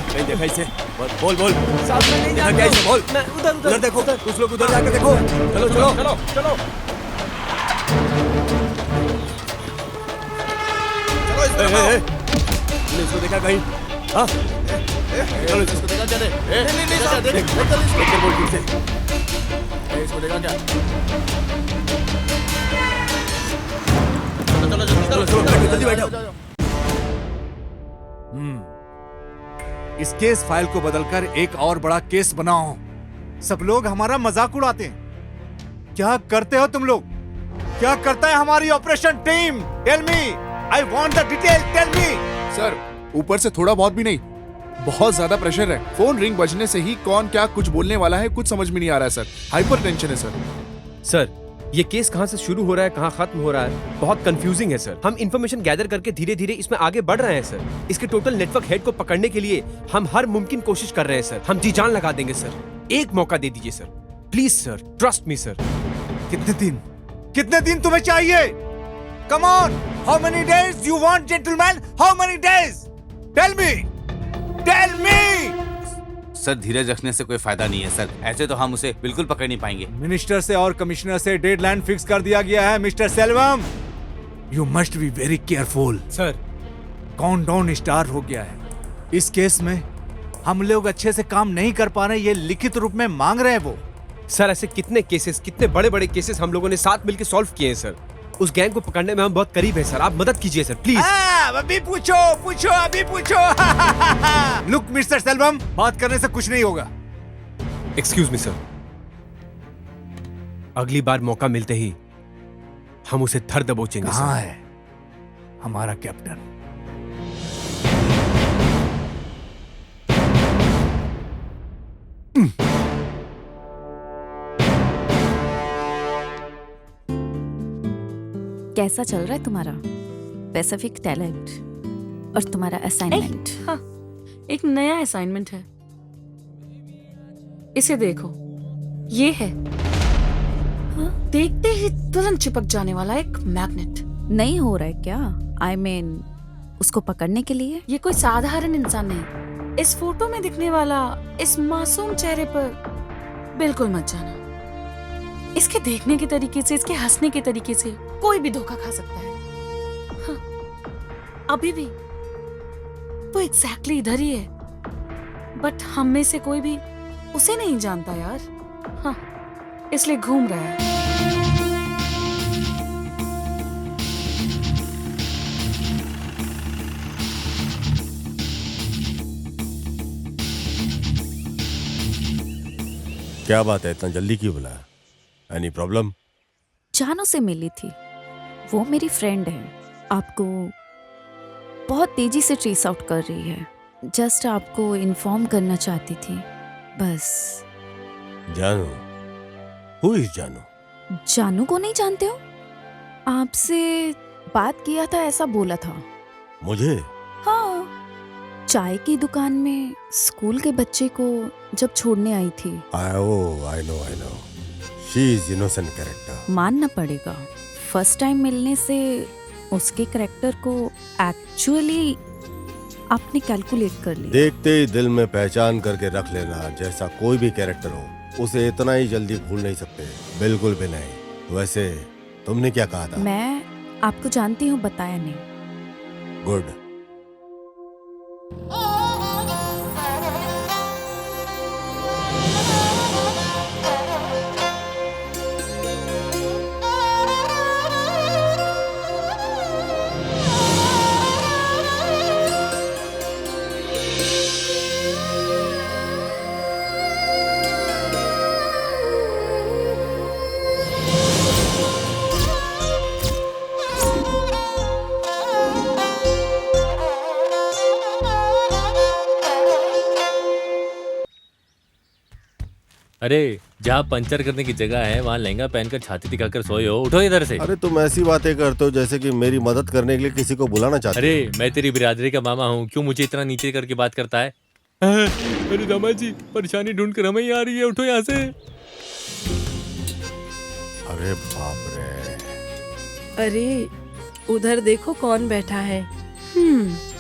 नहीं देखा इसे। बोल बोल। देखा क्या इसे? बोल। उधर देखो, कुछ लोग उधर जाकर देखो। चलो चलो चलो चलो चलो। इसको देखा कहीं? हाँ चलो इसको देखा क्या? बोल फिर से। इसको देखा क्या? चलो चलो जल्दी बैठो। इस केस फाइल को बदलकर एक और बड़ा केस बनाओ। सब लोग हमारा मजाक उड़ाते हैं। क्या करते हो तुम लोग? क्या करता है हमारी operation team? Tell me, I want the detail, tell me. Sir, ऊपर से थोड़ा बहुत भी नहीं, बहुत ज्यादा प्रेशर है। फोन रिंग बजने से ही कौन क्या कुछ बोलने वाला है कुछ समझ में नहीं आ रहा है सर। हाइपर टेंशन है सर। सर, ये केस कहाँ से शुरू हो रहा है, कहाँ खत्म हो रहा है, बहुत कंफ्यूजिंग है सर। हम इंफॉर्मेशन गैदर करके धीरे धीरे इसमें आगे बढ़ रहे हैं सर। इसके टोटल नेटवर्क हेड को पकड़ने के लिए हम हर मुमकिन कोशिश कर रहे हैं सर। हम जी जान लगा देंगे सर। एक मौका दे दीजिए sir, please sir, trust me sir. कितने दिन तुम्हें चाहिए? Come on, how many days you want gentleman? How many days? Tell me. Sir धीरज रखने से कोई फायदा नहीं है सर, ऐसे तो हम उसे बिल्कुल पकड़ नहीं पाएंगे। मिनिस्टर से और कमिश्नर से डेडलाइन फिक्स कर दिया गया है mister Selvam. You must be very careful sir. Countdown start हो गया है। इस केस में हम लोग अच्छे से काम नहीं कर पा रहे, ये लिखित रूप में मांग रहे हैं वो। सर ऐसे कितने केसेस, कितने बड़े बड़े केसेस हम लोगों ने साथ मिलकर सॉल्व किए हैं सर। उस गैंग को पकड़ने में हम बहुत करीब हैं सर। आप मदद कीजिए सर प्लीज। अभी पूछो अभी पूछो। लुक मिस्टर सेल्वम, बात करने से कुछ नहीं होगा। एक्सक्यूज मी सर, अगली बार मौका मिलते ही हम उसे धर दबोचेंगे। कहाँ है हमारा कैप्टन? कैसा चल रहा है तुम्हारा पैसिफिक टैलेंट और तुम्हारा असाइनमेंट? हाँ, एक नया असाइनमेंट है, इसे देखो। ये है देखते ही तुरंत चिपक जाने वाला एक मैग्नेट। नहीं हो रहा है क्या? I mean, उसको पकड़ने के लिए? ये कोई साधारण इंसान नहीं। इस फोटो में दिखने वाला इस मासूम चेहरे पर बिल्कुल मत जाना। इसके देखने के तरीके से, इसके हंसने के तरीके से कोई भी धोखा खा सकता है। हाँ, अभी भी वो एग्जैक्टली इधर ही है, बट हम में से कोई भी उसे नहीं जानता यार। हाँ, इसलिए घूम रहा है। क्या बात है, इतना जल्दी क्यों बुलाया? Any problem? जानू से मिली थी, वो मेरी फ्रेंड है, आपको बहुत तेजी से ट्रेस आउट कर रही है। जस्ट आपको इन्फॉर्म करना चाहती थी बस। जानू? हु इज जानू? जानू को नहीं जानते हो? आपसे बात किया था ऐसा बोला था। मुझे? हाँ, चाय की दुकान में स्कूल के बच्चे को जब छोड़ने आई थी। I know she is innocent character. मानना पड़ेगा, फर्स्ट टाइम मिलने से उसके कैरेक्टर को एक्चुअली आपने कैलकुलेट कर लिया। देखते ही दिल में पहचान करके रख लेना। जैसा कोई भी कैरेक्टर हो, उसे इतना ही जल्दी भूल नहीं सकते, बिल्कुल भी नहीं। वैसे तुमने क्या कहा था? मैं आपको जानती हूँ, बताया नहीं। गुड। अरे जहाँ पंचर करने की जगह है वहाँ लहंगा पहनकर छाती दिखाकर सोए हो। उठो इधर से। अरे तुम ऐसी बातें करते हो जैसे कि मेरी मदद करने के लिए किसी को बुलाना चाहते हो। अरे मैं तेरी बिरादरी का मामा हूँ, क्यों मुझे इतना नीचे करके बात करता है? अरे दामाद जी, परेशानी ढूंढ कर हमें ही आ रही है, उठो यहाँ से। अरे बाप रे। अरे उधर देखो कौन बैठा है।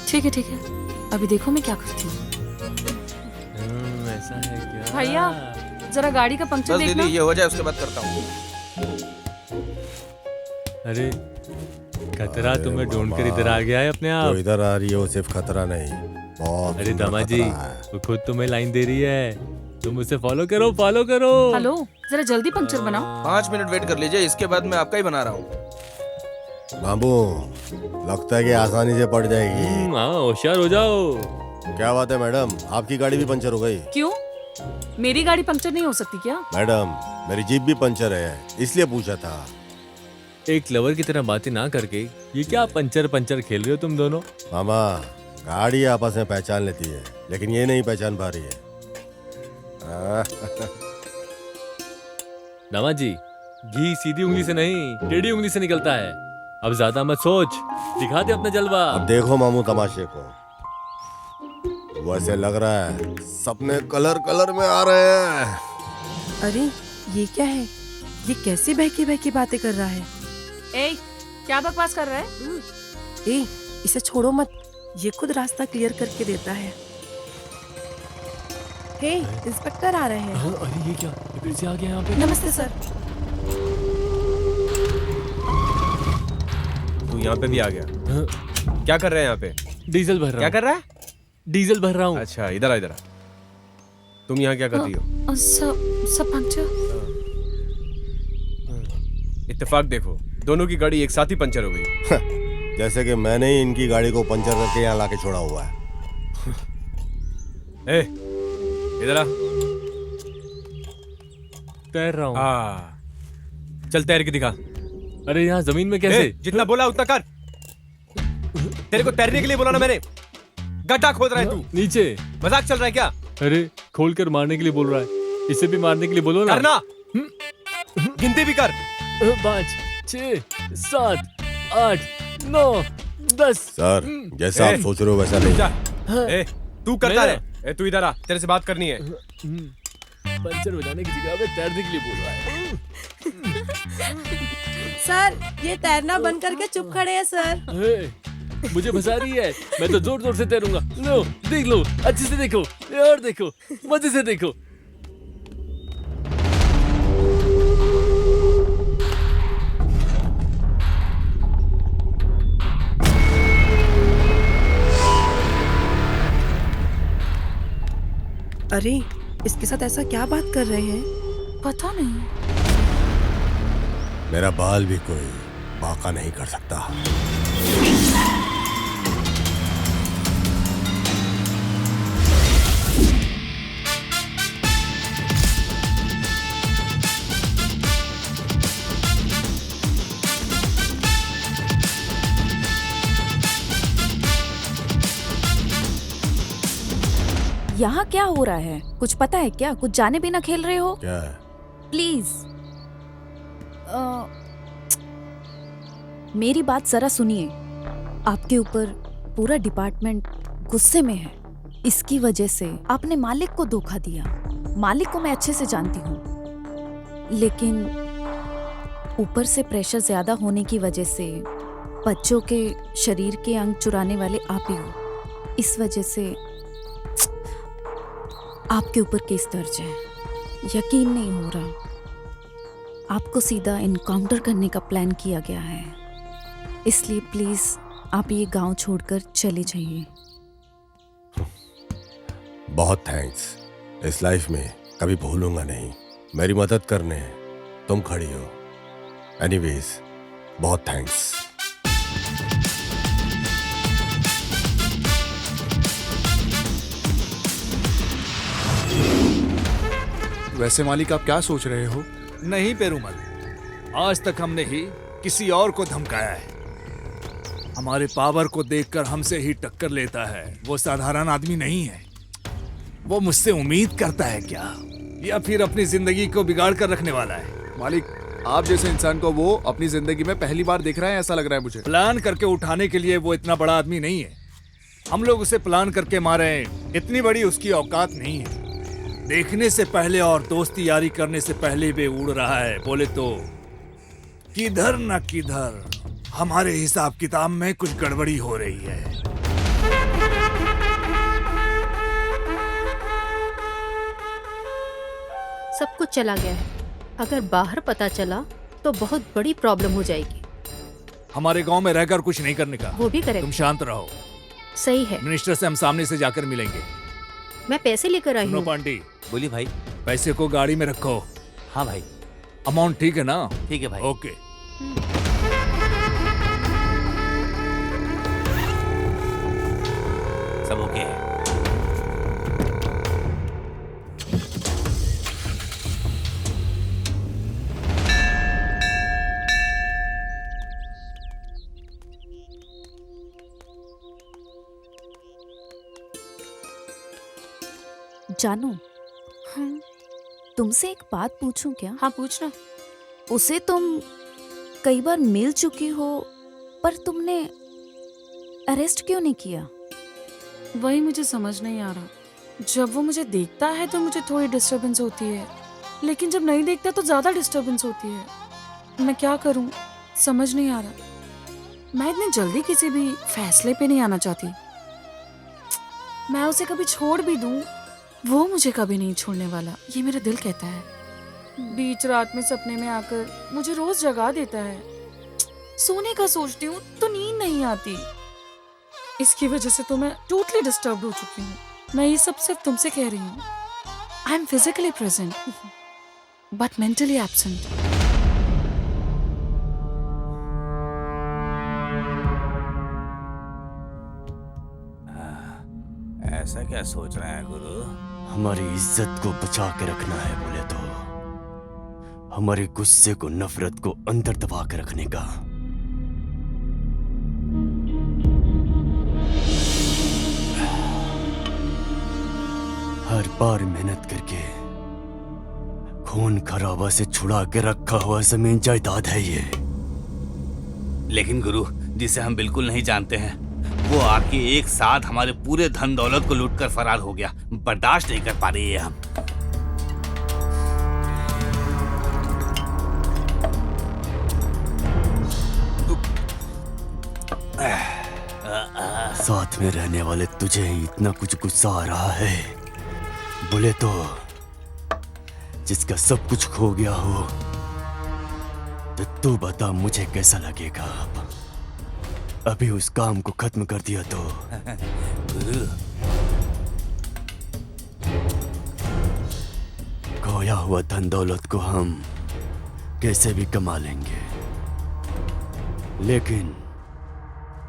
ठीक है, अभी देखो मैं क्या करती हूँ। ऐसा है क्या? भैया जरा गाड़ी का पंक्चर बस देखना। दीदी ये हो जाए उसके बाद करता हूँ। अरे खतरा तुम्हें ढूंढ कर इधर आ गया है अपने आप। वो इधर आ रही है, वो सिर्फ खतरा नहीं, बहुत अरे सुंदर दामाद जी, खतरा है। वो खुद तुम्हें लाइन दे रही है, तुम उसे फॉलो करो। हेलो, जरा जल्दी पंक्चर बनाओ। 5 मिनट वेट कर लीजिए, इसके बाद मैं आपका ही बना रहा हूँ। बाबू, लगता है कि आसानी से पड़ जाएगी। हाँ, होशियार हो जाओ। क्या बात है मैडम, आपकी गाड़ी भी पंचर हो गई? क्यों, मेरी गाड़ी पंक्चर नहीं हो सकती क्या? मैडम, मेरी जीप भी पंचर है, इसलिए पूछा था। एक लवर की तरह बातें ना करके ये क्या पंचर खेल रहे हो तुम दोनों? मामा, गाड़ी आपस में पहचान लेती है, लेकिन ये नहीं पहचान पा रही है। दामाद जी, घी सीधी उंगली से नहीं टेढ़ी उंगली से निकलता है। अब ज्यादा मत सोच, दिखा दे अपना जलवा। अब देखो मामू तमाशे को। वैसे लग रहा है सपने कलर कलर में आ रहे हैं। अरे ये क्या है? ये कैसी बहकी बहकी बातें कर रहा है? ए, क्या बकवास कर रहा है? ए, इसे छोड़ो मत, ये खुद रास्ता क्लियर करके देता है। हे, इंस्पेक्टर आ रहे हैं। अरे ये क्या, ये फिर से आ गया यहाँ पे। नमस्ते सर। तू यहाँ पे भी आ गया। क्या कर रहे हैं यहाँ पे? डीजल भर रहा हूँ। क्या कर रहा है? डीजल भर रहा हूँ। अच्छा इधर आ इधर आ। तुम यहाँ क्या कर रही हो? सब पंक्चर। इत्तेफाक देखो, दोनों की गाड़ी एक साथ ही पंचर हो गई। जैसे कि मैंने ही इनकी गाड़ी को पंचर करके यहाँ लाके छोड़ा हुआ है। ए, इधर आ। तैर रहा हूँ। चल तैर के दिखा। अरे यहाँ जमीन में कैसे? जितना बोला उतना कर। तेरे को तैरने के लिए बोला ना मैंने। गड्ढा खोद रहा है तू। नीचे मजाक चल रहा है क्या? अरे खोल कर मारने के लिए बोल रहा है, इसे भी मारने के लिए बोलो ना। करना। गिनती भी कर। 5 6 7 8 9 10। सर जैसा आप सोच रहे हो वैसा नहीं। ए, तू करता है। तू इधर आ, तेरे से बात करनी है। पंचर बजाने की जगह पे तैरने के लिए बोल रहा है। सर ये तैरना बंद करके चुप खड़े हैं सर। मुझे फंसा रही है, मैं तो जोर जोर से तैरूंगा। लो देख लो, अच्छे से देखो और देखो, मजे से देखो। अरे इसके साथ ऐसा क्या बात कर रहे हैं? पता नहीं। मेरा बाल भी कोई बाका नहीं कर सकता। यहाँ क्या हो रहा है? कुछ पता है क्या? कुछ जाने बिना खेल रहे हो? क्या? प्लीज मेरी बात जरा सुनिए। आपके ऊपर पूरा डिपार्टमेंट गुस्से में है। इसकी वजह से आपने मालिक को धोखा दिया। मालिक को मैं अच्छे से जानती हूँ, लेकिन ऊपर से प्रेशर ज्यादा होने की वजह से बच्चों के शरीर के अंग चुराने वाले आप ही हो। इस वजह से आपके ऊपर केस दर्ज है। यकीन नहीं हो रहा। आपको सीधा इनकाउंटर करने का प्लान किया गया है। इसलिए प्लीज आप ये गांव छोड़कर चले जाइए। बहुत थैंक्स। इस लाइफ में कभी भूलूंगा नहीं। मेरी मदद करने तुम खड़ी हो। एनीवेज बहुत थैंक्स। वैसे मालिक आप क्या सोच रहे हो? नहीं पेरूमल, आज तक हमने ही किसी और को धमकाया है। हमारे पावर को देखकर हमसे ही टक्कर लेता है। वो साधारण आदमी नहीं है। वो मुझसे उम्मीद करता है क्या, या फिर अपनी जिंदगी को बिगाड़ कर रखने वाला है? मालिक आप जैसे इंसान को वो अपनी जिंदगी में पहली बार देख रहे हैं, ऐसा लग रहा है मुझे। प्लान करके उठाने के लिए वो इतना बड़ा आदमी नहीं है। हम लोग उसे प्लान करके मारे हैं, इतनी बड़ी उसकी औकात नहीं है। देखने से पहले और दोस्ती यारी करने से पहले भी उड़ रहा है। बोले तो किधर न किधर हमारे हिसाब किताब में कुछ गड़बड़ी हो रही है। सब कुछ चला गया है। अगर बाहर पता चला तो बहुत बड़ी प्रॉब्लम हो जाएगी। हमारे गांव में रहकर कुछ नहीं करने का। वो भी करेक्ट। तुम शांत रहो। सही है। मिनिस्टर से हम सामने से जाकर मिलेंगे। मैं पैसे लेकर आई सुनो हूँ। पांडी, बोलिए भाई। पैसे को गाड़ी में रखो। हाँ भाई। अमाउंट ठीक है ना? ठीक है भाई। ओके। सब ओके है। जानू, तुमसे एक बात पूछूं क्या? हाँ पूछना। उसे तुम कई बार मिल चुकी हो, पर तुमने अरेस्ट क्यों नहीं किया? वही मुझे समझ नहीं आ रहा। जब वो मुझे देखता है तो मुझे थोड़ी डिस्टरबेंस होती है, लेकिन जब नहीं देखता तो ज्यादा डिस्टरबेंस होती है। मैं क्या करूं, समझ नहीं आ रहा। मैं इतनी जल्दी किसी भी फैसले पे नहीं आना चाहती। मैं उसे कभी छोड़ भी दूं, वो मुझे कभी नहीं छोड़ने वाला, ये मेरा दिल कहता है। बीच रात में सपने में आकर मुझे रोज जगा देता है। सोने का सोचती हूँ तो नींद नहीं आती। इसकी वजह से तो मैं टोटली डिस्टर्ब हो चुकी हूँ। मैं ये सब सिर्फ तुमसे कह रही हूँ। I am physically present but mentally absent. ऐसा क्या सोच रहे हैं गुरु? हमारी इज्जत को बचा के रखना है बोले तो हमारे गुस्से को, नफरत को अंदर दबा के रखने का। हर बार मेहनत करके खून खराबा से छुड़ा के रखा हुआ जमीन जायदाद है ये। लेकिन गुरु, जिसे हम बिल्कुल नहीं जानते हैं, वो आके एक साथ हमारे पूरे धन दौलत को लूटकर फरार हो गया। बर्दाश्त नहीं कर पा रही है हम। साथ में रहने वाले तुझे ही इतना कुछ गुस्सा आ रहा है बोले तो जिसका सब कुछ खो गया हो, तो तू बता मुझे कैसा लगेगा? अभी उस काम को खत्म कर दिया तो खोया हुआ धन दौलत को हम कैसे भी कमा लेंगे, लेकिन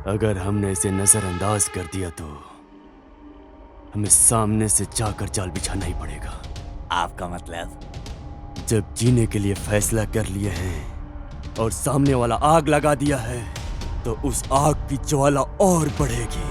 अगर हमने इसे नजरअंदाज कर दिया तो हमें सामने से जाकर जाल बिछाना ही पड़ेगा। आपका मतलब? जब जीने के लिए फैसला कर लिए हैं और सामने वाला आग लगा दिया है, तो उस आग की ज्वाला और बढ़ेगी।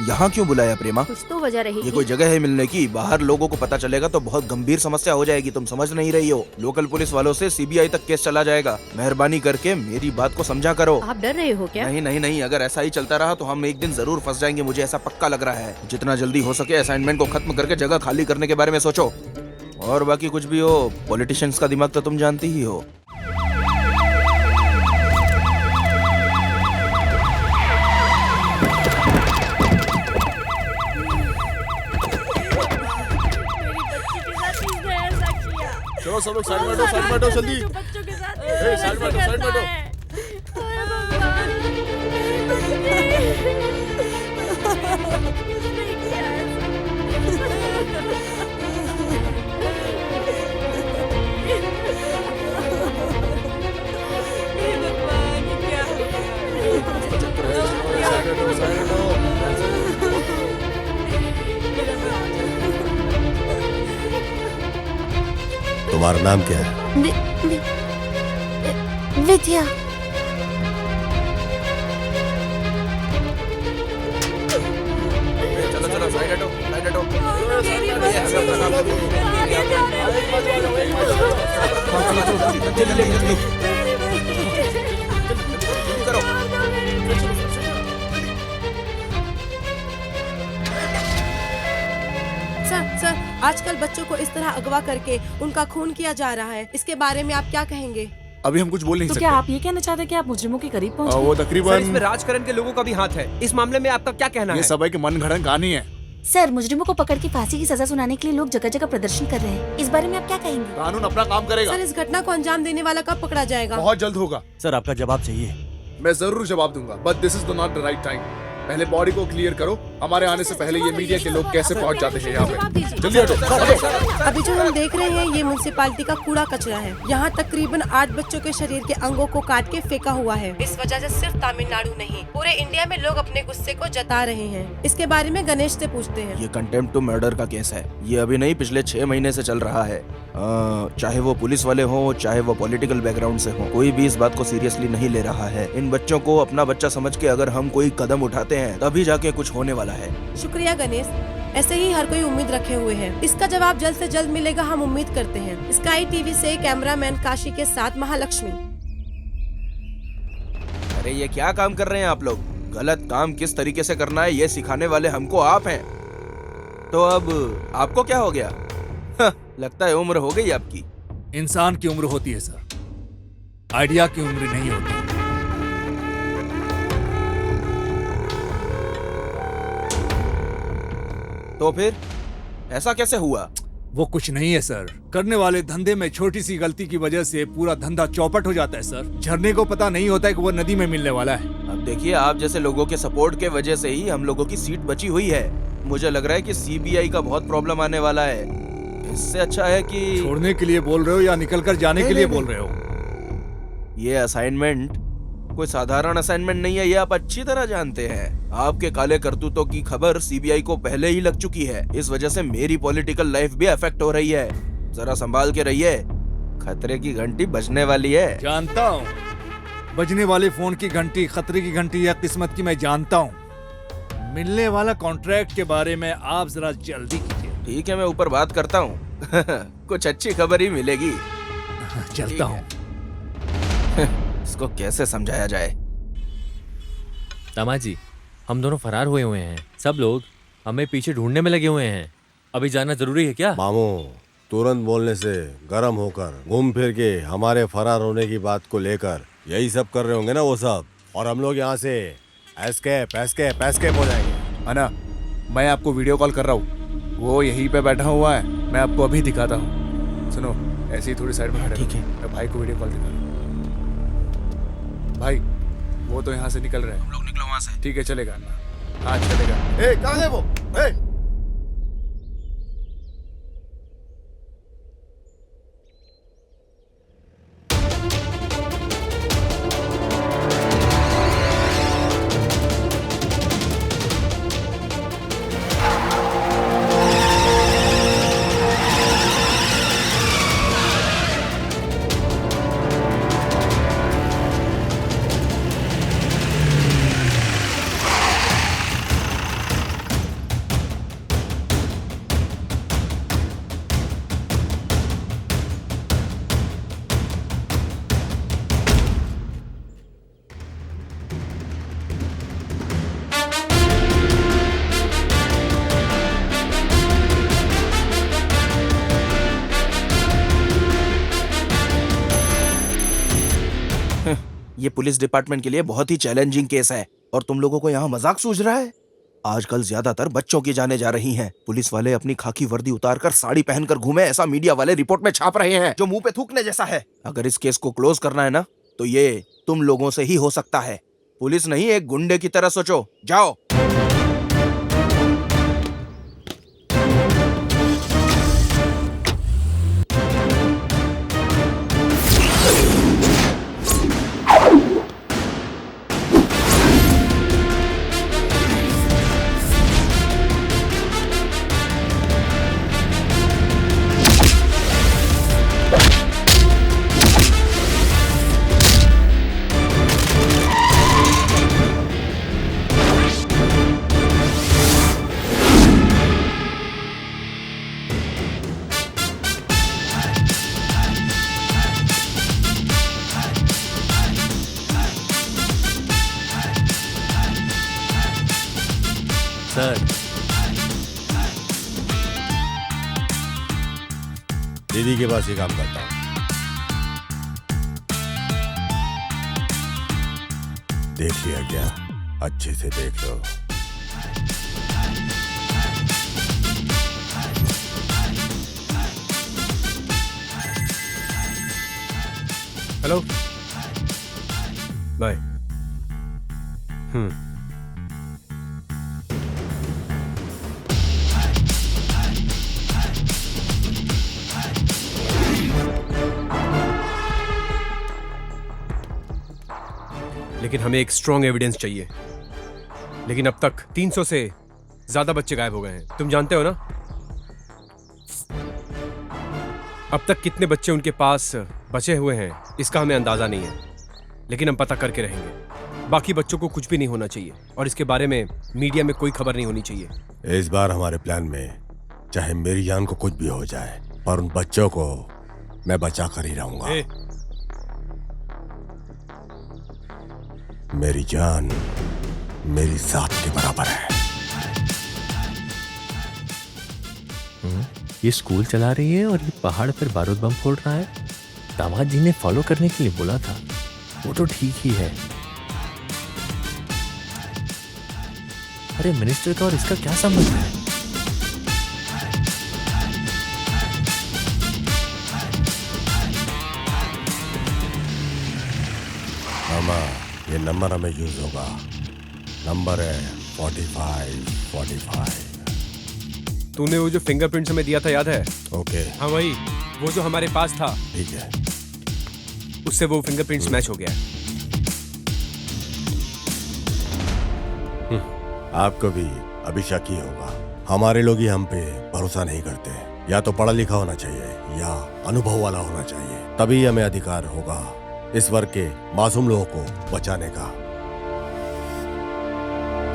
यहाँ क्यों बुलाया प्रेमा? कुछ तो वजह रहेगी। ये कोई जगह है मिलने की? बाहर लोगों को पता चलेगा तो बहुत गंभीर समस्या हो जाएगी। तुम समझ नहीं रही हो। लोकल पुलिस वालों से सीबीआई तक केस चला जाएगा। मेहरबानी करके मेरी बात को समझा करो। आप डर रहे हो क्या? नहीं नहीं नहीं, अगर ऐसा ही चलता रहा तो हम एक दिन जरूर फंस जाएंगे। मुझे ऐसा पक्का लग रहा है। जितना जल्दी हो सके असाइनमेंट को खत्म करके जगह खाली करने के बारे में सोचो। और बाकी कुछ भी हो, पॉलिटिशियंस का दिमाग तो तुम जानती ही हो। चलो सब लोग साइड में हटो जल्दी। बच्चों के साथ साइड में हटो। तुम्हारा नाम क्या है? विद्या। चलो चलो साइड हटो, साइड हटो। सर, आजकल बच्चों को इस तरह अगवा करके उनका खून किया जा रहा है। इसके बारे में आप क्या कहेंगे? अभी हम कुछ बोल नहीं तो सकते। क्या आप ये कहना चाहते हैं कि आप मुजरिमों के करीब पहुंच वो सर, तकरीबन इसमें राजकरण के लोगों का भी हाथ है। इस मामले में आपका क्या कहना ये है? सब है कि मनगढ़ंत कहानी है। सर, मुजरिमों को पकड़ के फांसी की सजा सुनाने के लिए लोग जगह जगह प्रदर्शन कर रहे हैं। इस बारे में आप क्या कहेंगे? कानून अपना काम करेगा। सर, इस घटना को अंजाम देने वाला कब पकड़ा जाएगा? बहुत जल्द होगा। सर आपका जवाब चाहिए? मैं जरूर जवाब दूंगा, but this is not the right time. पहले बॉडी को क्लियर करो। हमारे आने से पहले ये मीडिया के लोग कैसे पहुंच जाते हैं यहाँ जवाब पे? दीजिए। जल्दी हटो। अभी जो हम देख रहे हैं ये म्युनिसिपालिटी का कूड़ा कचरा है। यहाँ तकरीबन 8 बच्चों के शरीर के अंगों को काट के फेंका हुआ है। इस वजह से सिर्फ तमिलनाडु नहीं पूरे इंडिया में लोग अपने गुस्से को जता रहे हैं। इसके बारे में गणेश से पूछते हैं। ये कंटेम्प्ट टू मर्डर का केस है। ये अभी नहीं, पिछले 6 महीने से चल रहा है। चाहे वो पुलिस वाले हों, चाहे वो पॉलिटिकल बैकग्राउंड से हों, कोई भी इस बात को सीरियसली नहीं ले रहा है। इन बच्चों को अपना बच्चा समझ के अगर हम कोई कदम उठाते हैं तभी जाके कुछ होने वाला है। शुक्रिया गणेश, ऐसे ही हर कोई उम्मीद रखे हुए है। इसका जवाब जल्द से जल्द मिलेगा, हम उम्मीद करते हैं। स्काई टीवी से कैमरामैन काशी के साथ महालक्ष्मी। अरे ये क्या काम कर रहे हैं आप लोग? गलत काम किस तरीके से करना है ये सिखाने वाले हमको आप हैं। तो अब आपको क्या हो गया? लगता है उम्र हो गई आपकी। इंसान की उम्र होती है सर, आइडिया की उम्र नहीं होती। तो फिर ऐसा कैसे हुआ? वो कुछ नहीं है सर, करने वाले धंधे में छोटी सी गलती की वजह से पूरा धंधा चौपट हो जाता है सर। झरने को पता नहीं होता है कि वो नदी में मिलने वाला है। अब देखिए, आप जैसे लोगों के सपोर्ट के वजह से ही हम लोगों की सीट बची हुई है। मुझे लग रहा है कि सीबीआई का बहुत प्रॉब्लम आने वाला है। इससे अच्छा है कि छोड़ने के लिए बोल रहे हो या निकल कर जाने के लिए बोल रहे हो? ये असाइनमेंट कोई साधारण असाइनमेंट नहीं है, ये आप अच्छी तरह जानते हैं। आपके काले करतूतों की खबर सीबीआई को पहले ही लग चुकी है। इस वजह से मेरी पॉलिटिकल लाइफ भी अफेक्ट हो रही है। जरा संभाल के रहिए, खतरे की घंटी बजने वाली है। जानता हूँ, बजने वाले फोन की घंटी खतरे की घंटी या किस्मत की मैं जानता हूँ। मिलने वाला कॉन्ट्रैक्ट के बारे में आप जरा जल्दी कीजिए। ठीक है, मैं ऊपर बात करता हूँ। कुछ अच्छी खबर ही मिलेगी। चलता हूँ। इसको कैसे समझाया जाए? दामाजी, हम दोनों फरार हुए हैं। सब लोग हमें पीछे ढूंढने में लगे हुए हैं। अभी जाना जरूरी है क्या? मामू, तुरंत बोलने से गर्म होकर घूम फिर के हमारे फरार होने की बात को लेकर यही सब कर रहे होंगे ना वो सब, और हम लोग यहाँ से एस्केप हो जाएंगे। अना, मैं आपको वीडियो कॉल कर रहा हूँ, वो यहीं पे बैठा हुआ है। मैं आपको अभी दिखाता हूँ। सुनो, ऐसे ही थोड़ी साइड में खड़े। ठीक है, मैं भाई को वीडियो कॉल दिखा रहा हूँ। भाई, वो तो यहाँ से निकल रहे हैं। हम लोग निकलो वहाँ से। ठीक है, चलेगा। हाँ चलेगा। कहाँ है वो? ये पुलिस डिपार्टमेंट के लिए बहुत ही चैलेंजिंग केस है और तुम लोगों को यहाँ मजाक सूझ रहा है। आजकल ज्यादातर बच्चों की जाने जा रही हैं। पुलिस वाले अपनी खाकी वर्दी उतारकर साड़ी पहनकर घूमे, ऐसा मीडिया वाले रिपोर्ट में छाप रहे हैं, जो मुंह पे थूकने जैसा है। अगर इस केस को क्लोज करना है ना, तो ये तुम लोगों से ही हो सकता है। पुलिस नहीं, एक गुंडे की तरह सोचो। जाओ। सर, दीदी के पास ही काम करता हूँ। देख लिया क्या? अच्छे से देख लो। Hello, bye. लेकिन हमें एक स्ट्रॉन्ग एविडेंस चाहिए। लेकिन अब तक 300 से ज्यादा बच्चे गायब हो गए हैं, तुम जानते हो ना? अब तक कितने बच्चे उनके पास बचे हुए हैं इसका हमें अंदाजा नहीं है, लेकिन हम पता करके रहेंगे। बाकी बच्चों को कुछ भी नहीं होना चाहिए और इसके बारे में मीडिया में कोई खबर नहीं होनी चाहिए। इस बार हमारे प्लान में चाहे मेरी जान को कुछ भी हो जाए, पर उन बच्चों को मैं बचा कर ही रहूंगा। मेरी जान मेरी जात के बराबर है। ये स्कूल चला रही है और ये पहाड़ पर बारूद बम फोड़ रहा है। दामाद जी ने फॉलो करने के लिए बोला था, वो तो ठीक ही है। अरे मिनिस्टर का और इसका क्या संबंध है? मामा, ये नंबर हमें यूज होगा। नंबर है 4545। तूने वो जो फिंगरप्रिंट्स हमें दिया था याद है? ओके। हाँ वही, वो जो हमारे पास था। ठीक है। उससे वो फिंगरप्रिंट्स मैच हो गया। आपको भी अभी शक ही होगा। हमारे लोग ही हम पे भरोसा नहीं करते। या तो पढ़ा लिखा होना चाहिए या अनुभव वाला होना चाहिए, तभी हमें अधिकार होगा इस वर्ग के मासूम लोगों को बचाने का।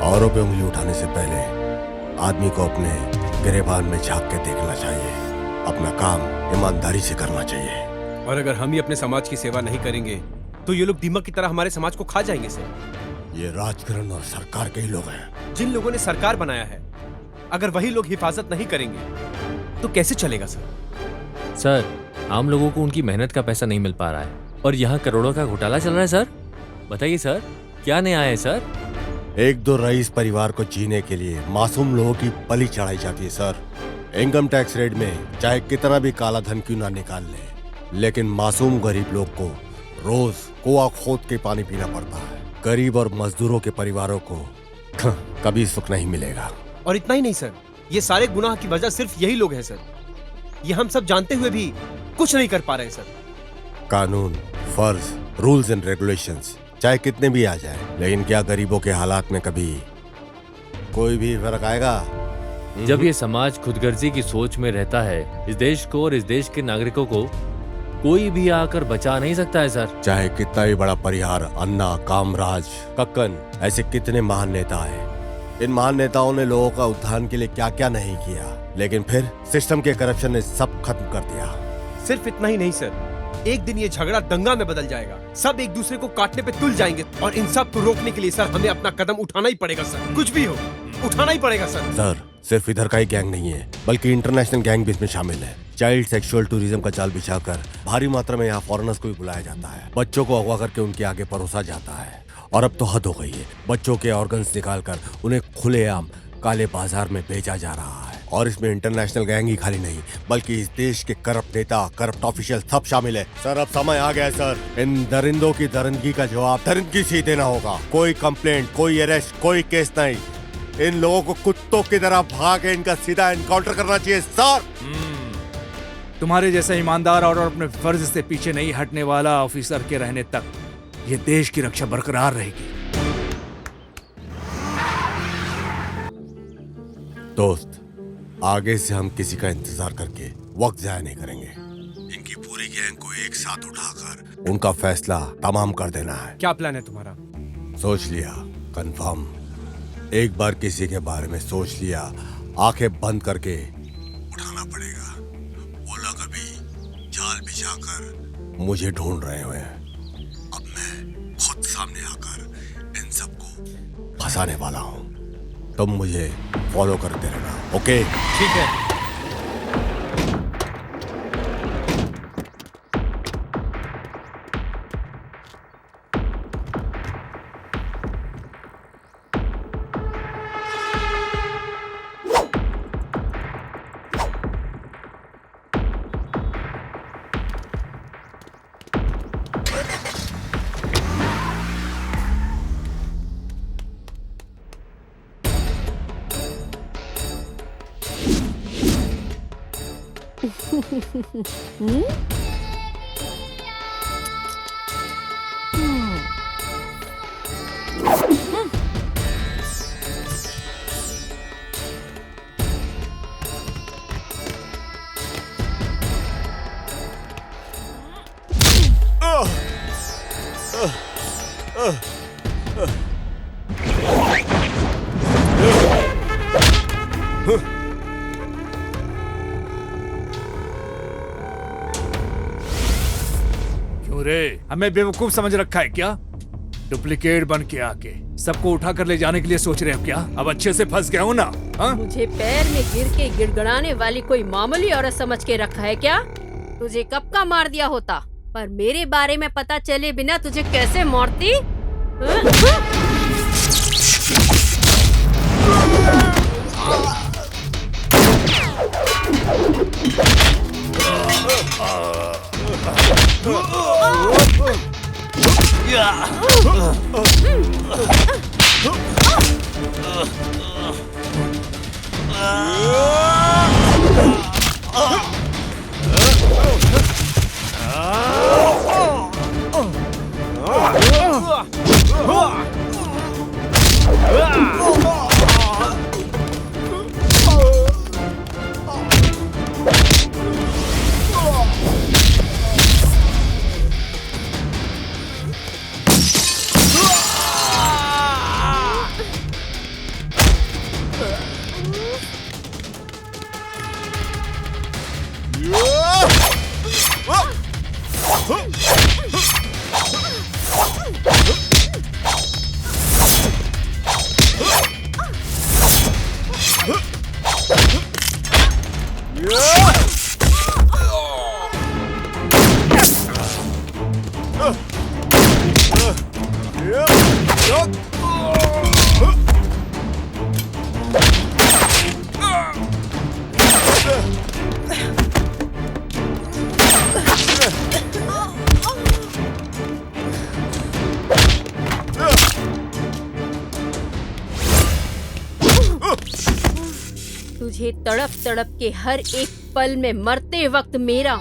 औरों पे उंगली उठाने से पहले आदमी को अपने गिरेबान में झांक के देखना चाहिए। अपना काम ईमानदारी से करना चाहिए। और अगर हम ही अपने समाज की सेवा नहीं करेंगे तो ये लोग दीमक की तरह हमारे समाज को खा जाएंगे सर। ये राजकरण और सरकार के ही लोग हैं। जिन लोगों ने सरकार बनाया है, अगर वही लोग हिफाजत नहीं करेंगे तो कैसे चलेगा सर? सर, आम लोगों को उनकी मेहनत का पैसा नहीं मिल पा रहा है और यहाँ करोड़ों का घोटाला चल रहा है सर। बताइए सर, क्या नया है सर? एक दो रईस परिवार को जीने के लिए मासूम लोगों की बलि चढ़ाई जाती है सर। इनकम टैक्स रेट में चाहे कितना भी काला धन क्यों ना निकाल ले, लेकिन मासूम गरीब लोग को रोज कुआं खोद के पानी पीना पड़ता है। गरीब और मजदूरों के परिवारों को कभी सुख नहीं मिलेगा। और इतना ही नहीं सर, ये सारे गुनाह की वजह सिर्फ यही लोग हैं सर। ये हम सब जानते हुए भी कुछ नहीं कर पा रहे सर। कानून, फर्ज, रूल्स एंड रेगुलेशंस चाहे कितने भी आ जाए, लेकिन क्या गरीबों के हालात में कभी कोई भी फर्क आएगा? जब ये समाज खुदगर्जी की सोच में रहता है, इस देश को और इस देश के नागरिकों को कोई भी आकर बचा नहीं सकता है सर। चाहे कितना भी बड़ा परिहार, अन्ना, कामराज, कक्कन, ऐसे कितने महान नेता हैं। इन महान नेताओं ने लोगों का उत्थान के लिए क्या क्या नहीं किया, लेकिन फिर सिस्टम के करप्शन ने सब खत्म कर दिया। सिर्फ इतना ही नहीं सर, एक दिन ये झगड़ा दंगा में बदल जाएगा। सब एक दूसरे को काटने पे तुल जाएंगे और इन सब को रोकने के लिए सर हमें अपना कदम उठाना ही पड़ेगा सर। कुछ भी हो, उठाना ही पड़ेगा सर। सर, सिर्फ इधर का ही गैंग नहीं है, बल्कि इंटरनेशनल गैंग भी इसमें शामिल है। चाइल्ड सेक्सुअल टूरिज्म का जाल बिछाकर भारी मात्रा में यहाँ फॉरेनर्स को भी बुलाया जाता है। बच्चों को अगवा करके उनके आगे परोसा जाता है। और अब तो हद हो गई है, बच्चों के ऑर्गन्स निकालकर उन्हें खुलेआम काले बाजार में बेचा जा रहा है। और इसमें इंटरनेशनल गैंग ही खाली नहीं, बल्कि इस देश के करप्ट नेता, करप्ट ऑफिशियल सब शामिल है। सर, अब समय आ गया है सर। इन दरिंदों की दरिंदगी का जवाब दरिंदगी से ही देना होगा। कोई कंप्लेंट, कोई अरेस्ट, कोई केस नहीं। इन लोगों को कुत्तों की तरह भाग के इनका सीधा एनकाउंटर करना चाहिए सर। तुम्हारे जैसा ईमानदार और अपने फर्ज से पीछे नहीं हटने वाला ऑफिसर के रहने तक ये देश की रक्षा बरकरार रहेगी। दोस्त, आगे से हम किसी का इंतजार करके वक्त जाया नहीं करेंगे। इनकी पूरी गैंग को एक साथ उठाकर उनका फैसला तमाम कर देना है। क्या प्लान है तुम्हारा? सोच लिया, कंफर्म। एक बार किसी के बारे में सोच लिया, आंखें बंद करके उठाना पड़ेगा। वो लोग अभी जाल बिछाकर मुझे ढूंढ रहे हुए हैं। अब मैं खुद सामने आकर इन सबको फंसाने वाला हूँ। तुम मुझे फॉलो करते रहना, ओके? ठीक है। नूरे, हमें बेवकूफ समझ रखा है क्या? डुप्लीकेट बन के आके सबको उठा कर ले जाने के लिए सोच रहे हो क्या? अब अच्छे से फंस गया हूँ ना? हाँ? मुझे पैर में गिर के गिड़गड़ाने वाली कोई मामूली औरत समझ के रखा है क्या? तुझे कब का मार दिया होता, पर मेरे बारे में पता चले बिना तुझे कैसे मारती? तुझे तड़प तड़प के हर एक पल में मरते वक्त मेरा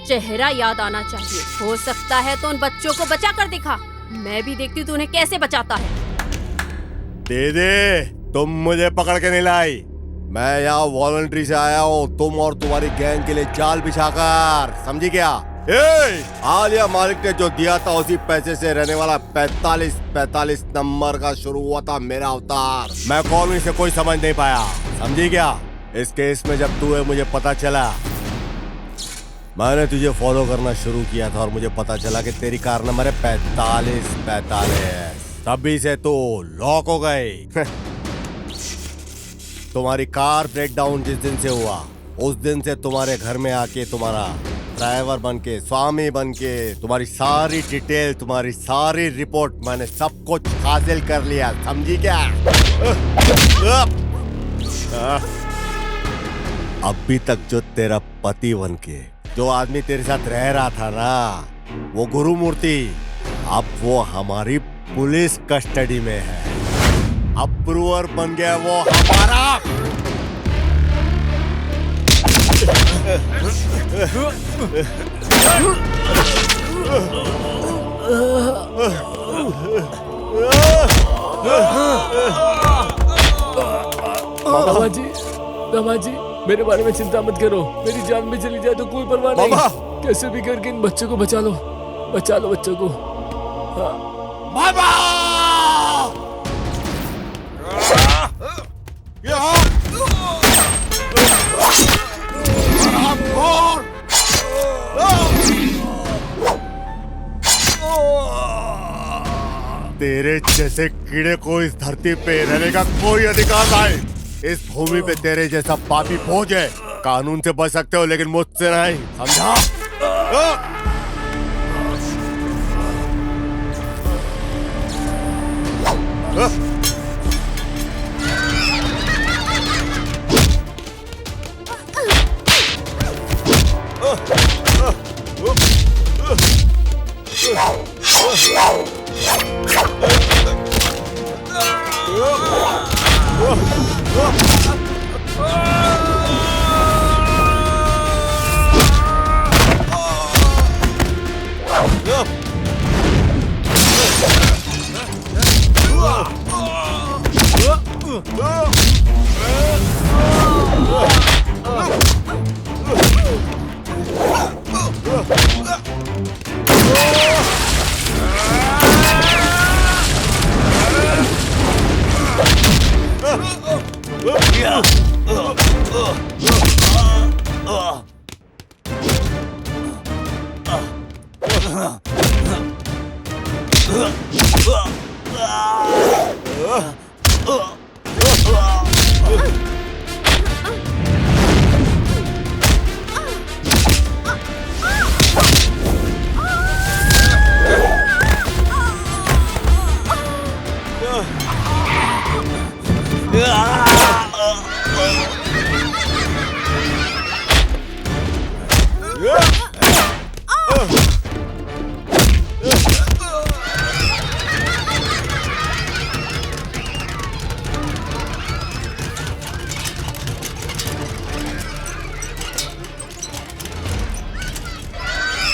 चेहरा याद आना चाहिए। हो सकता है तो उन बच्चों को बचा कर दिखा, मैं भी देखती हूँ तू उन्हें कैसे बचाता है। दीदी, तुम मुझे पकड़ के नहीं लाई, मैं यहाँ वॉलंटरी से आया हूँ तुम और तुम्हारी गैंग के लिए जाल बिछाकर, समझी क्या? आलिया मालिक ने जो दिया था उसी पैसे से रहने वाला 45 नंबर का शुरू हुआ था मेरा अवतार। मैं कॉलोनी से कोई समझ नहीं पाया, समझी क्या? इस केस में जब तू है मुझे पता चला, मैंने तुझे फॉलो करना शुरू किया था और मुझे पता चला कि तेरी कार नंबर है 45। तभी से तो लॉक हो गई। तुम्हारी कार ब्रेकडाउन जिस दिन से हुआ उस दिन से तुम्हारे घर में आके तुम्हारा ड्राइवर बनके, स्वामी बनके, तुम्हारी सारी डिटेल, तुम्हारी सारी रिपोर्ट मैंने सब कुछ हासिल कर लिया, समझी क्या? अभी तक जो तेरा पति बनके जो आदमी तेरे साथ रह रहा था ना, वो गुरुमूर्ति, अब वो हमारी पुलिस कस्टडी में है। अप्रूवर बन गया वो हमारा। दामाद जी, मेरे बारे में चिंता मत करो, मेरी जान भी चली जाए तो कोई परवाह नहीं। कैसे भी करके इन बच्चों को बचा लो बच्चों को। बाबा! तेरे जैसे कीड़े को इस धरती पे रहने का कोई अधिकार नहीं। इस भूमि पे तेरे जैसा पापी फौज है। कानून से बच सकते हो लेकिन मुझसे नहीं, समझा?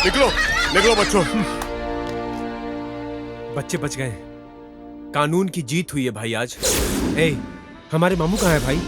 निकलो निकलो बच्चों। बच्चे बच गए। कानून की जीत हुई है भाई आज। ए, हमारे मामू कहाँ है भाई?